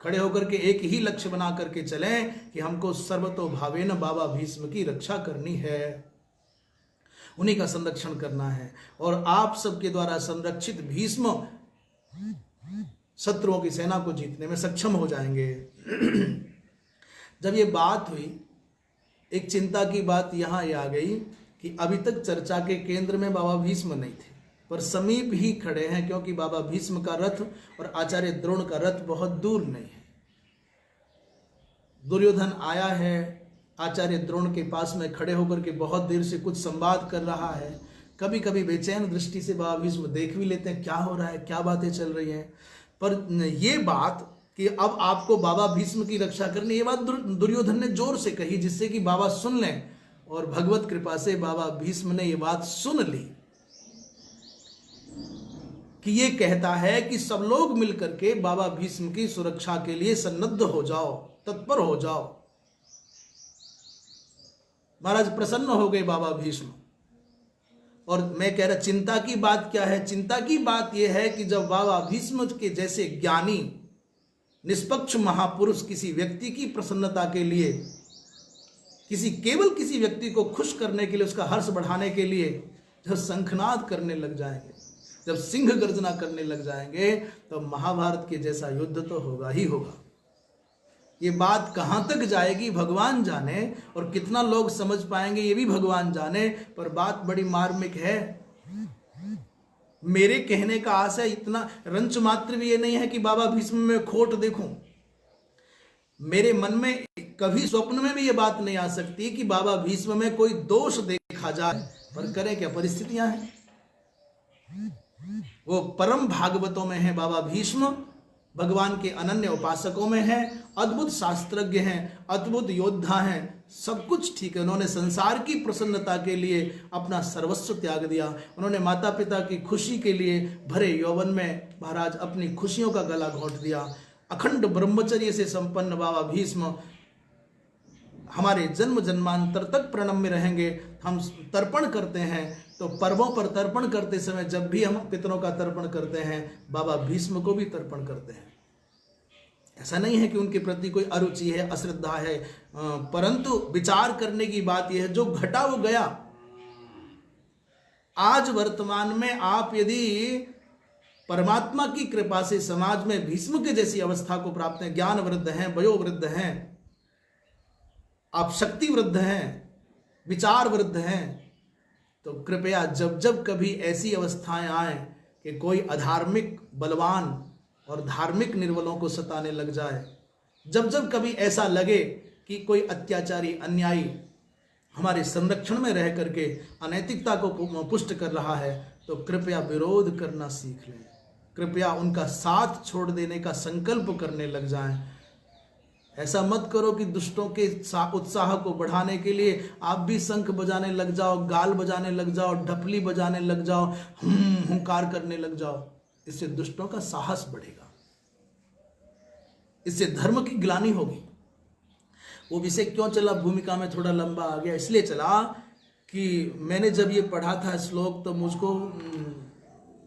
खड़े होकर के एक ही लक्ष्य बना करके चलें कि हमको सर्वतो भावेन बाबा भीष्म की रक्षा करनी है, उन्हीं का संरक्षण करना है, और आप सबके द्वारा संरक्षित भीष्म शत्रुओं की सेना को जीतने में सक्षम हो जाएंगे। जब ये बात हुई, एक चिंता की बात यहाँ आ गई कि अभी तक चर्चा के केंद्र में बाबा भीष्म नहीं थे, पर समीप ही खड़े हैं, क्योंकि बाबा भीष्म का रथ और आचार्य द्रोण का रथ बहुत दूर नहीं है। दुर्योधन आया है, आचार्य द्रोण के पास में खड़े होकर के बहुत देर से कुछ संवाद कर रहा है। कभी कभी बेचैन दृष्टि से बाबा भीष्म देख भी लेते हैं क्या हो रहा है, क्या बातें चल रही हैं। पर ये बात कि अब आपको बाबा भीष्म की रक्षा करनी, ये बात दुर्योधन ने जोर से कही, जिससे कि बाबा सुन लें, और भगवत कृपा से बाबा भीष्म ने ये बात सुन ली कि ये कहता है कि सब लोग मिलकर के बाबा भीष्म की सुरक्षा के लिए सन्नद्ध हो जाओ, तत्पर हो जाओ। महाराज प्रसन्न हो गए बाबा भीष्म। और मैं कह रहा, चिंता की बात क्या है? चिंता की बात यह है कि जब बाबा भीष्म के जैसे ज्ञानी निष्पक्ष महापुरुष किसी व्यक्ति की प्रसन्नता के लिए, केवल किसी व्यक्ति को खुश करने के लिए, उसका हर्ष बढ़ाने के लिए जब शंखनाद करने लग जाएंगे, जब सिंह गर्जना करने लग जाएंगे, तो महाभारत के जैसा युद्ध तो होगा ही होगा। ये बात कहाँ तक जाएगी भगवान जाने, और कितना लोग समझ पाएंगे ये भी भगवान जाने, पर बात बड़ी मार्मिक है। मेरे कहने का आशय इतना रंच मात्र भी ये नहीं है कि बाबा भीष्म में खोट देखूं। मेरे मन में कभी स्वप्न में भी ये बात नहीं आ सकती कि बाबा भीष्म में कोई दोष देखा जाए, पर करें क्या, परिस्थितियां हैं। वो परम भागवतों में है बाबा भीष्म, भगवान के अनन्य उपासकों में है, अद्भुत शास्त्रज्ञ हैं, अद्भुत योद्धा हैं, सब कुछ ठीक है। उन्होंने संसार की प्रसन्नता के लिए अपना सर्वस्व त्याग दिया। उन्होंने माता पिता की खुशी के लिए भरे यौवन में महाराज अपनी खुशियों का गला घोंट दिया। अखंड ब्रह्मचर्य से संपन्न बाबा भीष्म हमारे जन्म जन्मांतर तक प्रणम्य रहेंगे। हम तर्पण करते हैं तो पर्वों पर तर्पण करते समय जब भी हम पितरों का तर्पण करते हैं, बाबा भीष्म को भी तर्पण करते हैं। ऐसा नहीं है कि उनके प्रति कोई अरुचि है, अश्रद्धा है, परंतु विचार करने की बात यह है, जो घटा वो गया। आज वर्तमान में आप यदि परमात्मा की कृपा से समाज में भीष्म के जैसी अवस्था को प्राप्त है, ज्ञान वृद्ध हैं, वयोवृद्ध हैं, आप शक्ति वृद्ध हैं, विचार वृद्ध हैं, तो कृपया जब जब कभी ऐसी अवस्थाएं आए कि कोई अधार्मिक बलवान और धार्मिक निर्बलों को सताने लग जाए, जब जब कभी ऐसा लगे कि कोई अत्याचारी अन्यायी हमारे संरक्षण में रह करके अनैतिकता को पुष्ट कर रहा है, तो कृपया विरोध करना सीख लें। कृपया उनका साथ छोड़ देने का संकल्प करने लग जाएं। ऐसा मत करो कि दुष्टों के उत्साह को बढ़ाने के लिए आप भी शंख बजाने लग जाओ, गाल बजाने लग जाओ, ढपली बजाने लग जाओ, हुंकार करने लग जाओ। इससे दुष्टों का साहस बढ़ेगा, इससे धर्म की ग्लानि होगी। वो विषय क्यों चला, भूमिका में थोड़ा लंबा आ गया, इसलिए चला कि मैंने जब ये पढ़ा था श्लोक तो मुझको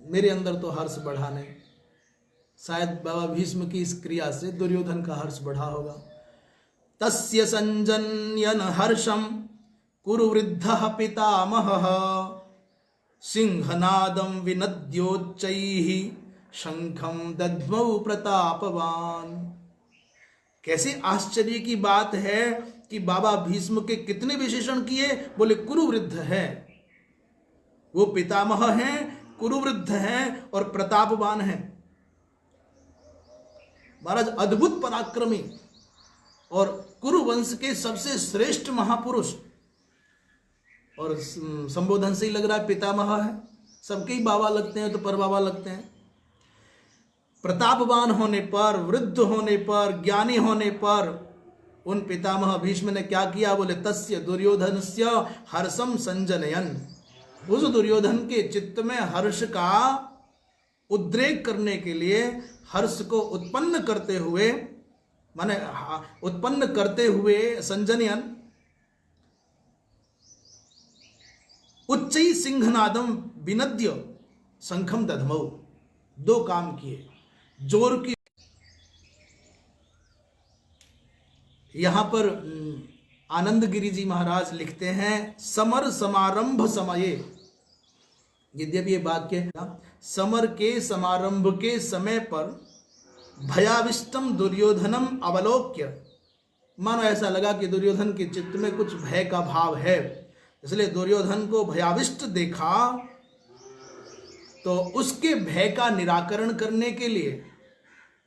मेरे अंदर तो हर्ष बढ़ा नहीं। शायद बाबा भीष्म की इस क्रिया से दुर्योधन का हर्ष बढ़ा होगा। तस्य संजन्यन हर्षम कुरु वृद्धः पितामहः सिंहनादं विनद्योच्चैः शंखं दद्मौ प्रतापवान। कैसे आश्चर्य की बात है कि बाबा भीष्म के कितने विशेषण किए, बोले कुरुवृद्ध है, वो पितामह हैं, कुरुवृद्ध हैं और प्रतापवान हैं। महाराज अद्भुत पराक्रमी और कुरुवंश के सबसे श्रेष्ठ महापुरुष, और संबोधन से ही लग रहा है पितामह है, सबके ही बाबा लगते हैं तो पर बाबा लगते हैं। प्रतापवान होने पर, वृद्ध होने पर, ज्ञानी होने पर उन पितामह भीष्म ने क्या किया, बोले तस्य दुर्योधनस्य हर्षम संजनयन। उस दुर्योधन के चित्त में हर्ष का उद्रेक करने के लिए, हर्ष को उत्पन्न करते हुए, माने उत्पन्न करते हुए, संजनयन उच्चई सिंहनादम विनद्य शंखम दधमौ। दो काम किए, जोर की। यहां पर आनंद गिरी जी महाराज लिखते हैं, समर समारंभ समये, यद्यपि ये वाक्य है, समर के समारंभ के समय पर भयाविष्टम दुर्योधनम अवलोक्य, मानो ऐसा लगा कि दुर्योधन के चित्त में कुछ भय का भाव है, इसलिए दुर्योधन को भयाविष्ट देखा। तो उसके भय का निराकरण करने के लिए,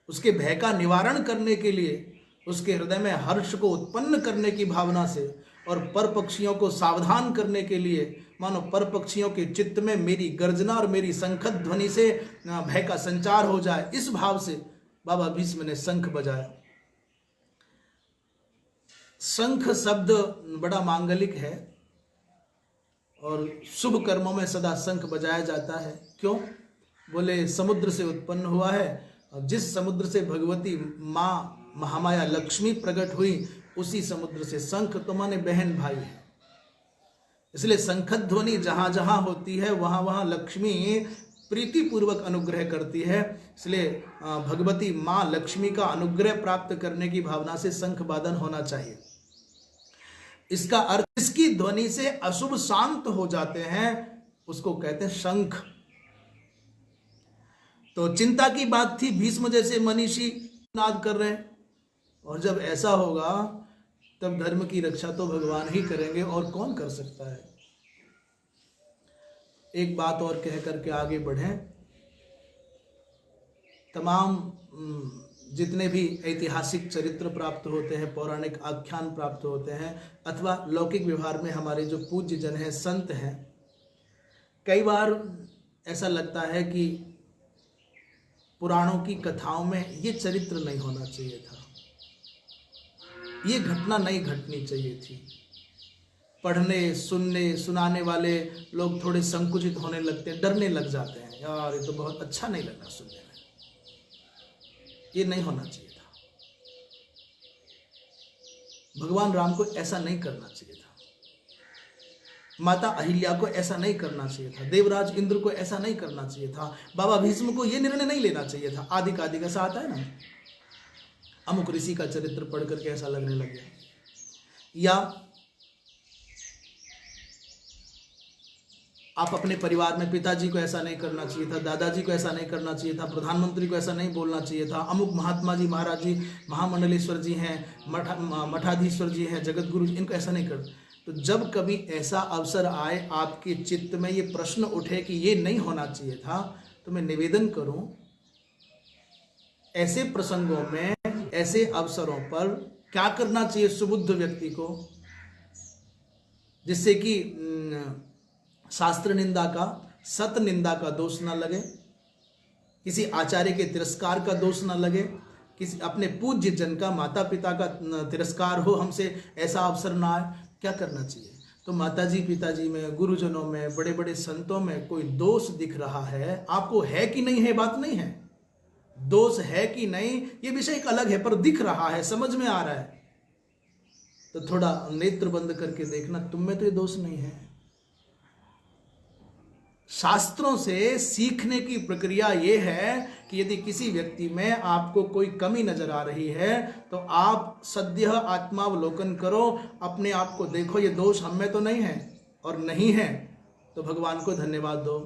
उसके भय का निवारण करने के लिए, उसके हृदय में हर्ष को उत्पन्न करने की भावना से और पर पक्षियों को सावधान करने के लिए, मानो पर पक्षियों के चित्त में मेरी गर्जना और मेरी शंखद ध्वनि से भय का संचार हो जाए, इस भाव से बाबा भीष्म ने शंख बजाया। शंख शब्द बड़ा मांगलिक है और शुभ कर्मों में सदा शंख बजाया जाता है। क्यों? बोले समुद्र से उत्पन्न हुआ है, और जिस समुद्र से भगवती माँ महामाया लक्ष्मी प्रकट हुई, उसी समुद्र से शंख तो माने बहन भाई है। इसलिए शंखद ध्वनि जहां जहां होती है वहां वहां लक्ष्मी प्रीति पूर्वक अनुग्रह करती है। इसलिए भगवती माँ लक्ष्मी का अनुग्रह प्राप्त करने की भावना से शंख वादन होना चाहिए। इसका अर्थ, इसकी ध्वनि से अशुभ शांत हो जाते हैं, उसको कहते हैं शंख। तो चिंता की बात थी, भीष्म जैसे मनीषी नाद कर रहे हैं, और जब ऐसा होगा तब धर्म की रक्षा तो भगवान ही करेंगे, और कौन कर सकता है। एक बात और कह करके आगे बढ़ें। तमाम जितने भी ऐतिहासिक चरित्र प्राप्त होते हैं, पौराणिक आख्यान प्राप्त होते हैं, अथवा लौकिक व्यवहार में हमारे जो पूज्य जन हैं, संत हैं, कई बार ऐसा लगता है कि पुराणों की कथाओं में ये चरित्र नहीं होना चाहिए था, ये घटना नहीं घटनी चाहिए थी। पढ़ने, सुनने, सुनाने वाले लोग थोड़े संकुचित होने लगते हैं, डरने लग जाते हैं, यार ये तो बहुत अच्छा नहीं लग रहा सुनने में, ये नहीं होना चाहिए था। भगवान राम को ऐसा नहीं करना चाहिए था, माता अहिल्या को ऐसा नहीं करना चाहिए था, देवराज इंद्र को ऐसा नहीं करना चाहिए था, बाबा भीष्म को यह निर्णय नहीं लेना चाहिए था। आदि का ऐसा आता है ना, अमुक ऋषि का चरित्र पढ़ करके ऐसा लगने लग गया, या आप अपने परिवार में पिताजी को ऐसा नहीं करना चाहिए था, दादाजी को ऐसा नहीं करना चाहिए था, प्रधानमंत्री को ऐसा नहीं बोलना चाहिए था, अमुक महात्मा जी, महाराज जी, महामंडलेश्वर जी हैं, मठाधीश्वर जी हैं, जगत गुरु जी, इनको ऐसा नहीं कर। तो जब कभी ऐसा अवसर आए, आपके चित्त में ये प्रश्न उठे कि ये नहीं होना चाहिए था, तो मैं निवेदन करूं, ऐसे प्रसंगों में, ऐसे अवसरों पर क्या करना चाहिए सुबुद्ध व्यक्ति को, जिससे कि शास्त्र निंदा का, सत निंदा का दोष ना लगे, किसी आचार्य के तिरस्कार का दोष ना लगे, किसी अपने पूज्य जन का, माता पिता का तिरस्कार हो, हमसे ऐसा अवसर ना आए। क्या करना चाहिए? तो माताजी पिताजी में, गुरुजनों में, बड़े बड़े संतों में कोई दोष दिख रहा है, आपको है कि नहीं है बात नहीं है, दोष है कि नहीं ये विषय एक अलग है, पर दिख रहा है, समझ में आ रहा है, तो थोड़ा नेत्र बंद करके देखना, तुम में तो ये दोष नहीं है। शास्त्रों से सीखने की प्रक्रिया यह है कि यदि किसी व्यक्ति में आपको कोई कमी नजर आ रही है, तो आप सद्य आत्मावलोकन करो, अपने आप को देखो, ये दोष हम में तो नहीं है, और नहीं है तो भगवान को धन्यवाद दो,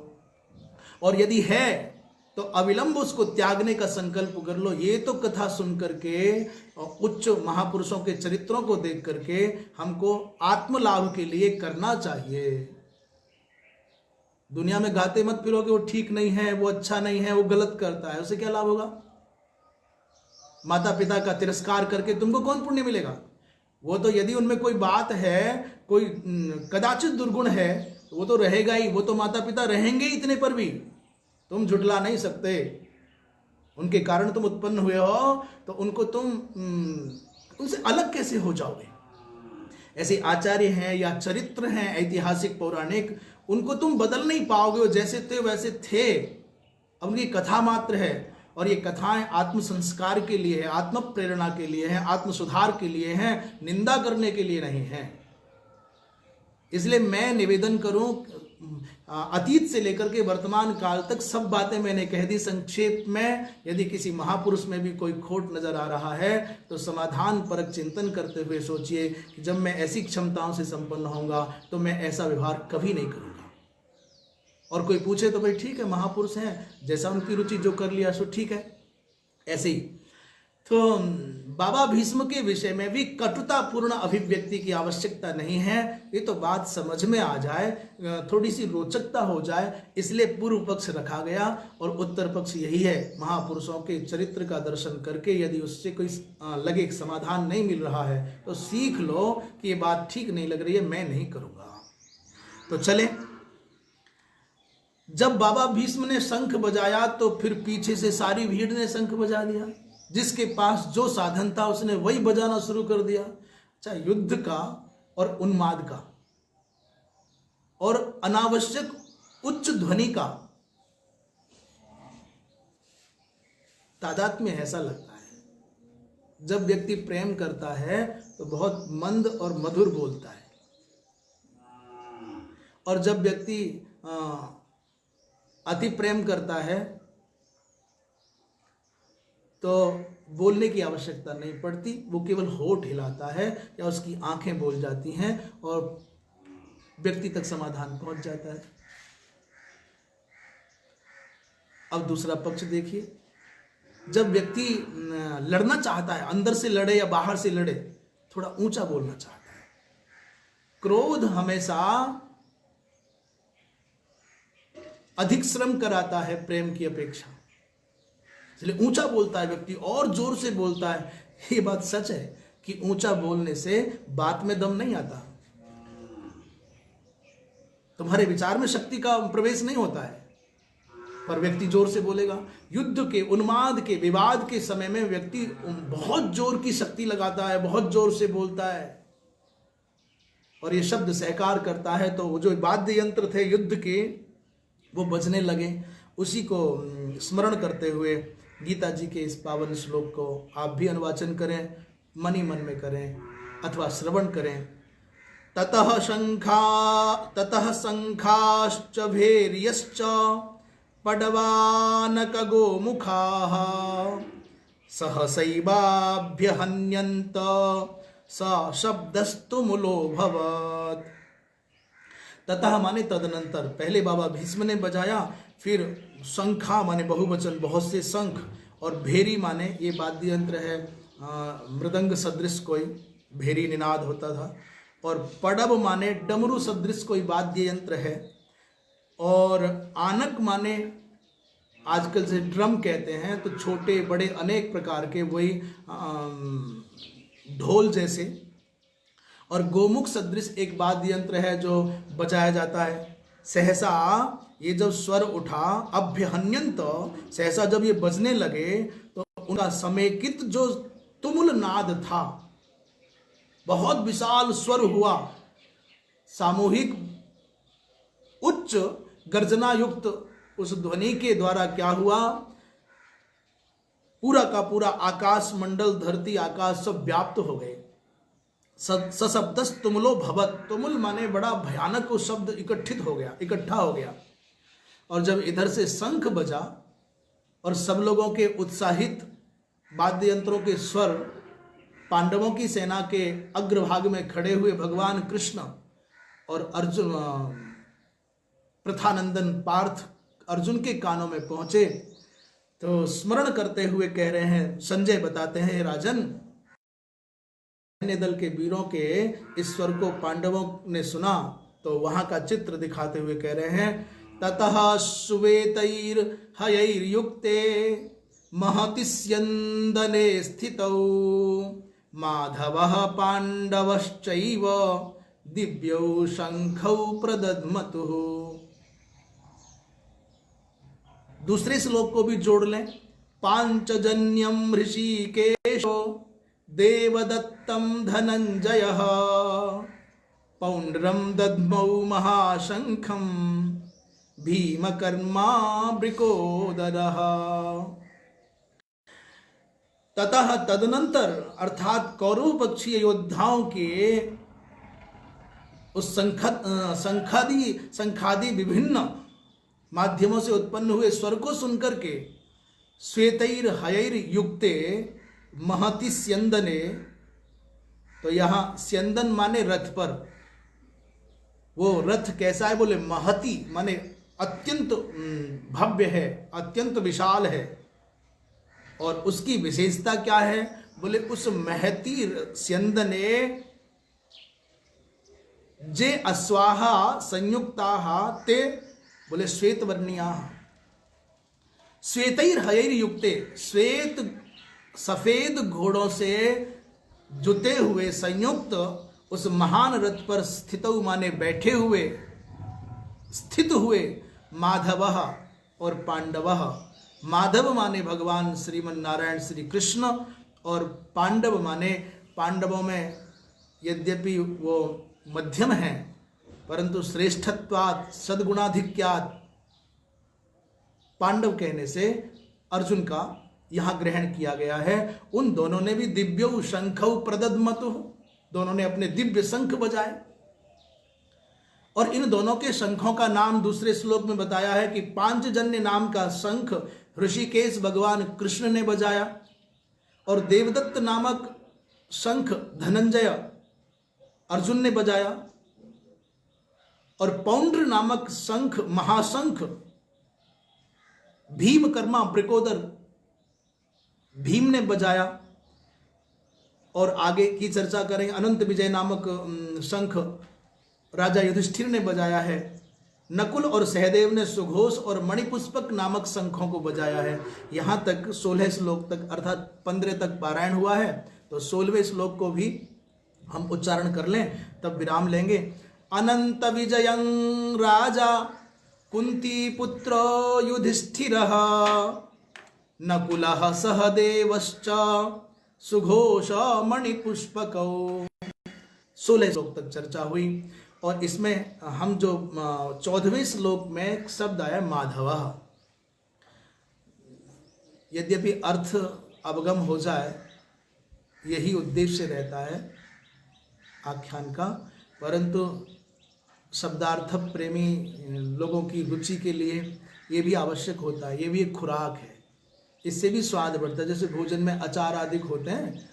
और यदि है तो अविलंब उसको त्यागने का संकल्प कर लो। ये तो कथा सुन करके, उच्च महापुरुषों के चरित्रों को देख करके हमको आत्मलाभ के लिए करना चाहिए। दुनिया में गाते मत फिरो कि वो ठीक नहीं है, वो अच्छा नहीं है, वो गलत करता है, उससे क्या लाभ होगा? माता पिता का तिरस्कार करके तुमको कौन पुण्य मिलेगा? वो तो यदि उनमें कोई बात है, कोई कदाचित दुर्गुण है, तो वो तो रहेगा ही, वो तो माता पिता रहेंगे इतने पर भी, तुम झुटला नहीं सकते। उनके कारण तुम उत्पन्न हुए हो, तो उनको तुम उनसे अलग कैसे हो जाओगे? ऐसे आचार्य हैं या चरित्र हैं ऐतिहासिक पौराणिक, उनको तुम बदल नहीं पाओगे, वो जैसे थे वैसे थे, अब उनकी कथा मात्र है, और ये कथाएं आत्म संस्कार के लिए है, आत्म प्रेरणा के लिए है, आत्म सुधार के लिए हैं, निंदा करने के लिए नहीं है। इसलिए मैं निवेदन करूं, अतीत से लेकर के वर्तमान काल तक सब बातें मैंने कह दी संक्षेप में। यदि किसी महापुरुष में भी कोई खोट नजर आ रहा है, तो समाधान परक चिंतन करते हुए सोचिए कि जब मैं ऐसी क्षमताओं से संपन्न होऊंगा तो मैं ऐसा व्यवहार कभी नहीं करूंगा। और कोई पूछे तो भाई ठीक है, महापुरुष हैं, जैसा उनकी रुचि जो कर लिया सो ठीक है, ऐसे ही। तो बाबा भीष्म के विषय में भी कटुतापूर्ण अभिव्यक्ति की आवश्यकता नहीं है, ये तो बात समझ में आ जाए, थोड़ी सी रोचकता हो जाए, इसलिए पूर्व पक्ष रखा गया, और उत्तर पक्ष यही है, महापुरुषों के चरित्र का दर्शन करके यदि उससे कोई लगे समाधान नहीं मिल रहा है, तो सीख लो कि ये बात ठीक नहीं लग रही है, मैं नहीं करूँगा। तो चले, जब बाबा भीष्म ने शंख बजाया तो फिर पीछे से सारी भीड़ ने शंख बजा दिया, जिसके पास जो साधन था उसने वही बजाना शुरू कर दिया। अच्छा, युद्ध का और उन्माद का और अनावश्यक उच्च ध्वनि का तादात्म्य ऐसा लगता है। जब व्यक्ति प्रेम करता है तो बहुत मंद और मधुर बोलता है, और जब व्यक्ति अति प्रेम करता है तो बोलने की आवश्यकता नहीं पड़ती, वो केवल होठ हिलाता है या उसकी आंखें बोल जाती हैं और व्यक्ति तक समाधान पहुंच जाता है। अब दूसरा पक्ष देखिए, जब व्यक्ति लड़ना चाहता है, अंदर से लड़े या बाहर से लड़े, थोड़ा ऊंचा बोलना चाहता है। क्रोध हमेशा अधिक श्रम कराता है प्रेम की अपेक्षा। इसलिए ऊंचा बोलता है व्यक्ति और जोर से बोलता है। ये बात सच है कि ऊंचा बोलने से बात में दम नहीं आता, तुम्हारे विचार में शक्ति का प्रवेश नहीं होता है, पर व्यक्ति जोर से बोलेगा। युद्ध के, उन्माद के, विवाद के समय में व्यक्ति बहुत जोर की शक्ति लगाता है, बहुत जोर से बोलता है और ये शब्द सहकार करता है, तो वो जो वाद्य यंत्र थे युद्ध के वो बजने लगे। उसी को स्मरण करते हुए गीता जी के इस पावन श्लोक को आप भी अनुवाचन करें, मन ही मन में करें अथवा श्रवण करें। ततः शंखाश्च भैर्यश्च पडवानक गोमुखाः सहसैवाभ्यहन्यन्त स शब्दस्तु मूलोऽभवत्। ततः माने तदनंतर, पहले बाबा भीष्म ने बजाया, फिर शंखा माने बहुवचन, बहुत से शंख, और भेरी माने ये वाद्य यंत्र है, मृदंग सदृश कोई भेरी निनाद होता था, और पडब माने डमरू सदृश कोई वाद्य यंत्र है, और आनक माने आजकल से ड्रम कहते हैं, तो छोटे बड़े अनेक प्रकार के वही ढोल जैसे, और गोमुख सदृश एक वाद्य यंत्र है जो बजाया जाता है। सहसा ये जब स्वर उठा, अभ्यहन्यंत, सहसा जब ये बजने लगे तो उनका समेकित जो तुमुल नाद था, बहुत विशाल स्वर हुआ, सामूहिक उच्च गर्जना युक्त उस ध्वनि के द्वारा क्या हुआ, पूरा का पूरा आकाश मंडल, धरती आकाश सब व्याप्त हो गए। सशब्दस तुमुलो भवत, तुमुल माने बड़ा भयानक वो शब्द इकट्ठा हो गया। और जब इधर से शंख बजा और सब लोगों के उत्साहित वाद्य यंत्रों के स्वर, पांडवों की सेना के अग्रभाग में खड़े हुए भगवान कृष्ण और अर्जुन, प्रथानंदन पार्थ अर्जुन के कानों में पहुंचे, तो स्मरण करते हुए कह रहे हैं, संजय बताते हैं, राजन, दल के वीरों के इस स्वर को पांडवों ने सुना तो वहां का चित्र दिखाते हुए कह रहे हैं, ततः श्वेतैर हयैर्युक्ते महति स्यन्दने स्थितौ माधवः पांडवश्चैव दिव्यौ शंखौ प्रदद्मतुः। दूसरे श्लोक को भी जोड़ लें। पांचजन्यम ऋषिकेशो देवदत्तम धनंजयः पौंड्रम दद्मौ महाशंखम भीमकर्मा वृकोदरः। ततः तदनंतर, अर्थात कौरव पक्षीय योद्धाओं के उस संखादि विभिन्न माध्यमों से उत्पन्न हुए स्वर को सुनकर के, श्वेतैर हयैर युक्ते महति स्यंदने, तो यहां स्यंदन माने रथ पर, वो रथ कैसा है, बोले महति माने अत्यंत भव्य है, अत्यंत विशाल है। और उसकी विशेषता क्या है, बोले उस महति स्यंदने जे अश्वाहा संयुक्ताहा ते, बोले श्वेत वर्णिया, श्वेतैर हयैर युक्ते, श्वेत सफेद घोड़ों से जुते हुए संयुक्त उस महान रथ पर स्थितौ माने बैठे हुए, स्थित हुए, माधवः और पांडवः। माधव माने भगवान श्रीमन नारायण श्री कृष्ण, और पांडव माने, पांडवों में यद्यपि वो मध्यम हैं परंतु श्रेष्ठत्वात् सद्गुणाधिक्यात् पांडव कहने से अर्जुन का यहां ग्रहण किया गया है। उन दोनों ने भी दिव्यौ शंखौ प्रदद्मतुः, दोनों ने अपने दिव्य शंख बजाए। और इन दोनों के शंखों का नाम दूसरे श्लोक में बताया है कि पांचजन्य नाम का शंख ऋषिकेश भगवान कृष्ण ने बजाया, और देवदत्त नामक शंख धनंजय अर्जुन ने बजाया, और पौंड्र नामक शंख महाशंख भीमकर्मा वृकोदर भीम ने बजाया। और आगे की चर्चा करें, अनंत विजय नामक शंख राजा युधिष्ठिर ने बजाया है। नकुल और सहदेव ने सुघोष और मणिपुष्पक नामक शंखों को बजाया है। यहाँ तक 16 श्लोक तक अर्थात 15 तक पारायण हुआ है। तो 16वें श्लोक को भी हम उच्चारण कर लें तब विराम लेंगे। अनंत विजयं राजा कुंती पुत्रो युधिष्ठिरः नकुलः सहदेवश्च सुघोष मणिपुष्पकौ। 16 श्लोक तक चर्चा हुई और इसमें हम जो 14वें श्लोक में शब्द आया माधव। यद्यपि अर्थ अवगम हो जाए यही उद्देश्य रहता है आख्यान का, परंतु शब्दार्थ प्रेमी लोगों की रुचि के लिए ये भी आवश्यक होता है। ये भी एक खुराक है, इससे भी स्वाद बढ़ता है। जैसे भोजन में अचार अधिक होते हैं,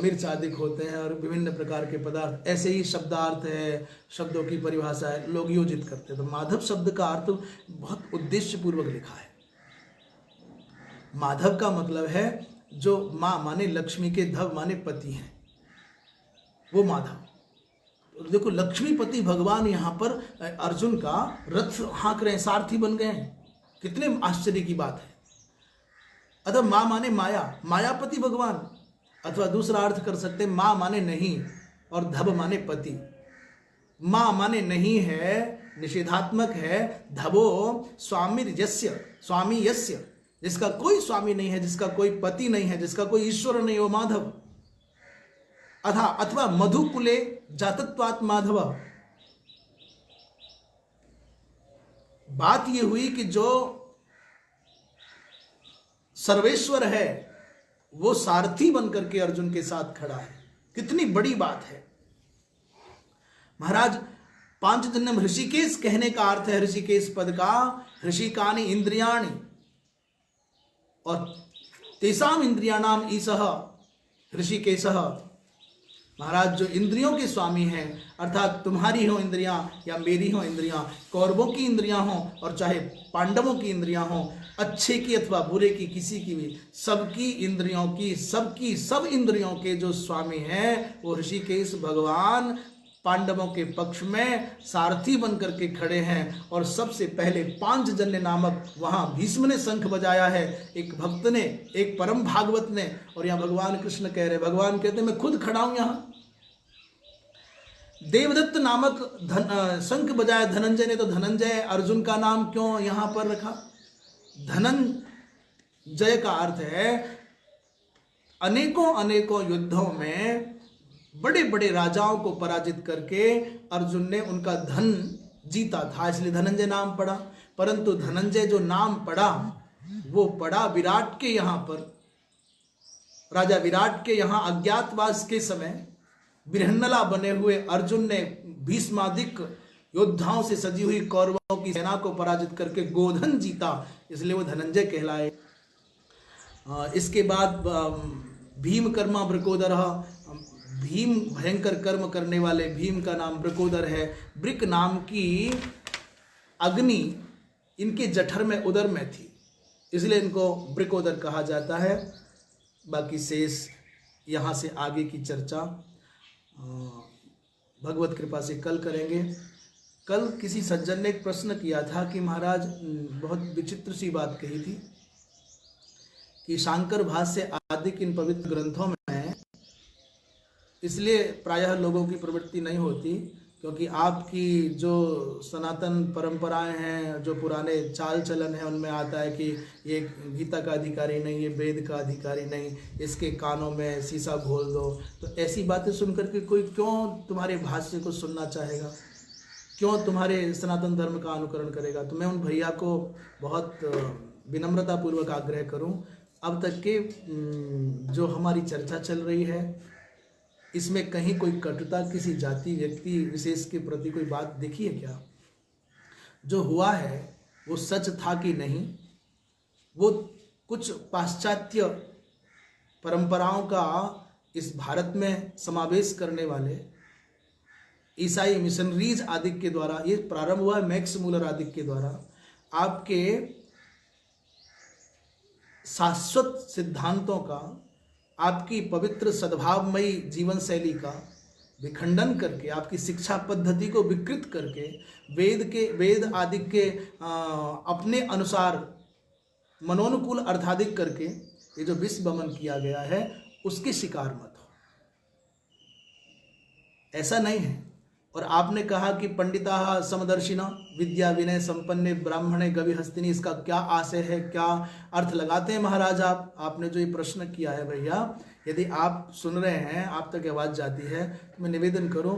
मिर्च अधिक होते हैं और विभिन्न प्रकार के पदार्थ, ऐसे ही शब्दार्थ है, शब्दों की परिभाषा है, लोग योजित करते हैं। तो माधव शब्द का अर्थ बहुत उद्देश्य पूर्वक लिखा है। माधव का मतलब है जो माँ माने लक्ष्मी के धव माने पति हैं, वो माधव। देखो लक्ष्मीपति भगवान यहाँ पर अर्जुन का रथ हाँक रहे हैं, सारथी बन गए हैं, कितने आश्चर्य की बात है। अतः माँ माने माया, मायापति भगवान, अथवा दूसरा अर्थ कर सकते हैं माँ माने नहीं और धब माने पति। माँ माने नहीं है, निषेधात्मक है। धबो स्वामी यस्य, स्वामी यस्य, जिसका कोई स्वामी नहीं है, जिसका कोई पति नहीं है, जिसका कोई ईश्वर नहीं, वो माधव। अथवा मधुकुले जातत्वात् माधव। बात यह हुई कि जो सर्वेश्वर है वो सारथी बनकर के अर्जुन के साथ खड़ा है, कितनी बड़ी बात है। महाराज पांचजन्यम ऋषिकेश कहने का अर्थ है, ऋषिकेश पद का ऋषिकानि इंद्रियाणि और तेसाम इंद्रियाणाम ईशः ऋषिकेशः। महाराज जो इंद्रियों के स्वामी हैं, अर्थात तुम्हारी हो इंद्रियां या मेरी हो इंद्रियां, कौरवों की इंद्रियां हो और चाहे पांडवों की इंद्रियां हो, अच्छे की अथवा बुरे की, किसी की भी, सबकी इंद्रियों की, सबकी सब इंद्रियों के जो स्वामी हैं वो ऋषिकेश भगवान पांडवों के पक्ष में सारथी बनकर के खड़े हैं। और सबसे पहले पांचजन्य नामक वहां भीष्म ने शंख बजाया है, एक भक्त ने, एक परम भागवत ने, और यहाँ भगवान कृष्ण कह रहे, भगवान कहते हैं मैं खुद खड़ा हूं यहाँ। देवदत्त नामक शंख बजाया धनंजय ने, तो धनंजय अर्जुन का नाम क्यों यहां पर रखा? धनंजय का अर्थ है अनेकों अनेकों युद्धों में बड़े बड़े राजाओं को पराजित करके अर्जुन ने उनका धन जीता था, इसलिए धनंजय नाम पड़ा। परंतु धनंजय जो नाम पड़ा वो पड़ा विराट के यहाँ पर। राजा विराट के यहाँ अज्ञातवास के समय बृहन्नला बने हुए अर्जुन ने भीष्मादिक योद्धाओं से सजी हुई कौरवों की सेना को पराजित करके गोधन जीता, इसलिए वो धनंजय कहलाए। इसके बाद भीम कर्मा ब्रकोदर, भीम भयंकर कर्म करने वाले भीम का नाम ब्रकोदर है। ब्रिक नाम की अग्नि इनके जठर में, उदर में थी, इसलिए इनको ब्रिकोदर कहा जाता है। बाकी शेष यहाँ से आगे की चर्चा भगवत कृपा से कल करेंगे। कल किसी सज्जन ने एक प्रश्न किया था कि महाराज बहुत विचित्र सी बात कही थी कि शांकर भाष्य आदि इन पवित्र ग्रंथों में इसलिए प्रायः लोगों की प्रवृत्ति नहीं होती क्योंकि आपकी जो सनातन परंपराएं हैं, जो पुराने चाल चलन है, उनमें आता है कि ये गीता का अधिकारी नहीं, ये वेद का अधिकारी नहीं, इसके कानों में शीशा घोल दो। तो ऐसी बातें सुनकर के कोई क्यों तुम्हारे भाष्य को सुनना चाहेगा, क्यों तुम्हारे सनातन धर्म का अनुकरण करेगा? तो मैं उन भैया को बहुत विनम्रतापूर्वक आग्रह करूं, अब तक के जो हमारी चर्चा चल रही है इसमें कहीं कोई कटुता किसी जाति व्यक्ति विशेष के प्रति कोई बात देखी है क्या? जो हुआ है वो सच था कि नहीं? वो कुछ पाश्चात्य परंपराओं का इस भारत में समावेश करने वाले ईसाई मिशनरीज आदि के द्वारा, ये प्रारंभ हुआ है मैक्स मूलर आदि के द्वारा, आपके शाश्वत सिद्धांतों का, आपकी पवित्र सद्भावमयी जीवन शैली का विखंडन करके, आपकी शिक्षा पद्धति को विकृत करके, वेद आदि के अपने अनुसार मनोनुकूल अर्थाधिक करके ये जो विश्व वमन किया गया है उसके शिकार मत हो। ऐसा नहीं है। और आपने कहा कि पंडिता समदर्शिना विद्या विनय संपन्ने ब्राह्मणे गवि हस्तिनी, इसका क्या आशय है, क्या अर्थ लगाते हैं महाराज आप? आपने जो ये प्रश्न किया है भैया, यदि आप सुन रहे हैं, आप तक आवाज जाती है, तो मैं निवेदन करूं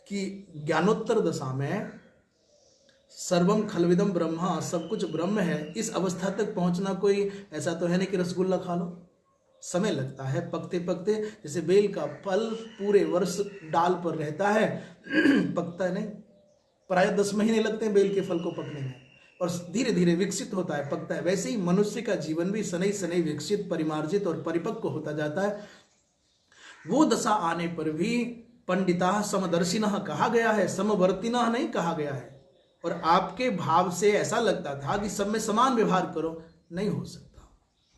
कि ज्ञानोत्तर दशा में सर्वम खलविदम ब्रह्मा, सब कुछ ब्रह्म है, इस अवस्था तक पहुंचना कोई ऐसा तो है नहीं कि रसगुल्ला खा लो। समय लगता है पकते पकते, जैसे बेल का फल पूरे वर्ष डाल पर रहता है, पकता नहीं, प्राय 10 महीने लगते हैं बेल के फल को पकने में, और धीरे धीरे विकसित होता है, पकता है। वैसे ही मनुष्य का जीवन भी शनै शनै विकसित, परिमार्जित और परिपक्व होता जाता है। वो दशा आने पर भी पंडिता समदर्शिनः कहा गया है, समवर्तिनः नहीं कहा गया है। और आपके भाव से ऐसा लगता था कि सब में समान व्यवहार करो, नहीं हो सकता,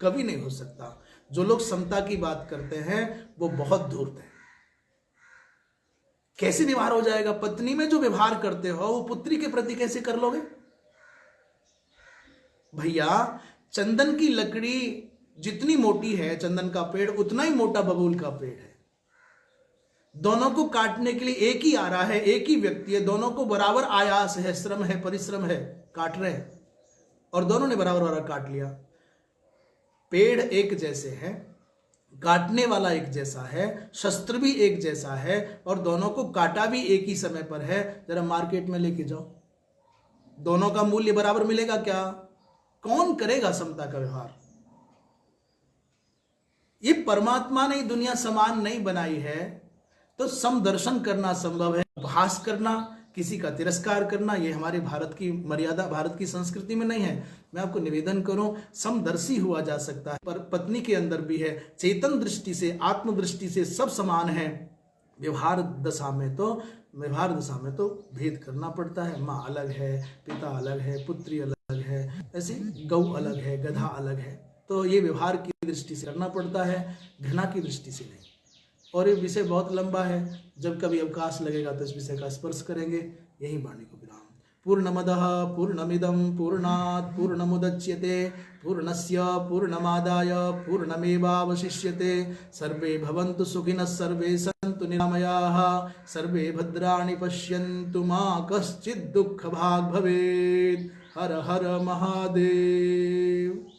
कभी नहीं हो सकता। जो लोग समता की बात करते हैं वो बहुत धूर्त हैं। कैसे व्यवहार हो जाएगा? पत्नी में जो व्यवहार करते हो वो पुत्री के प्रति कैसे कर लोगे? भैया चंदन की लकड़ी जितनी मोटी है, चंदन का पेड़ उतना ही मोटा बबूल का पेड़ है। दोनों को काटने के लिए एक ही आ रहा है, एक ही व्यक्ति है, दोनों को बराबर आयास है, श्रम है, परिश्रम है, काट रहे हैं, और दोनों ने बराबर बराबर काट लिया। पेड़ एक जैसे हैं, काटने वाला एक जैसा है, शस्त्र भी एक जैसा है, और दोनों को काटा भी एक ही समय पर है। जरा मार्केट में लेके जाओ, दोनों का मूल्य बराबर मिलेगा क्या? कौन करेगा समता का व्यवहार? ये परमात्मा ने दुनिया समान नहीं बनाई है, तो समदर्शन करना संभव है। उपहास करना, किसी का तिरस्कार करना, ये हमारे भारत की मर्यादा, भारत की संस्कृति में नहीं है। मैं आपको निवेदन करूं, समदर्शी हुआ जा सकता है, पर पत्नी के अंदर भी है, चेतन दृष्टि से, आत्म दृष्टि से सब समान है। व्यवहार दशा में तो भेद करना पड़ता है। माँ अलग है, पिता अलग है, पुत्री अलग है, ऐसे गौ अलग है, गधा अलग है। तो ये व्यवहार की दृष्टि से करना पड़ता है, घृणा की दृष्टि से नहीं। और ये विषय बहुत लंबा है, जब कभी अवकाश लगेगा तो इस विषय का स्पर्श करेंगे। यही वाणी को विराम। पूर्णमदः पूर्णमिदं पूर्णात् पूर्णमुदच्यते पूर्णस्य पूर्णमादाय पूर्णमेवावशिष्यते। सर्वे भवन्तु सुखिनः, सर्वे सन्तु निरामयाः, सर्वे भद्राणि पश्यन्तु, मा कश्चित् दुःखभाग् भवेत्। हर हर महादेव।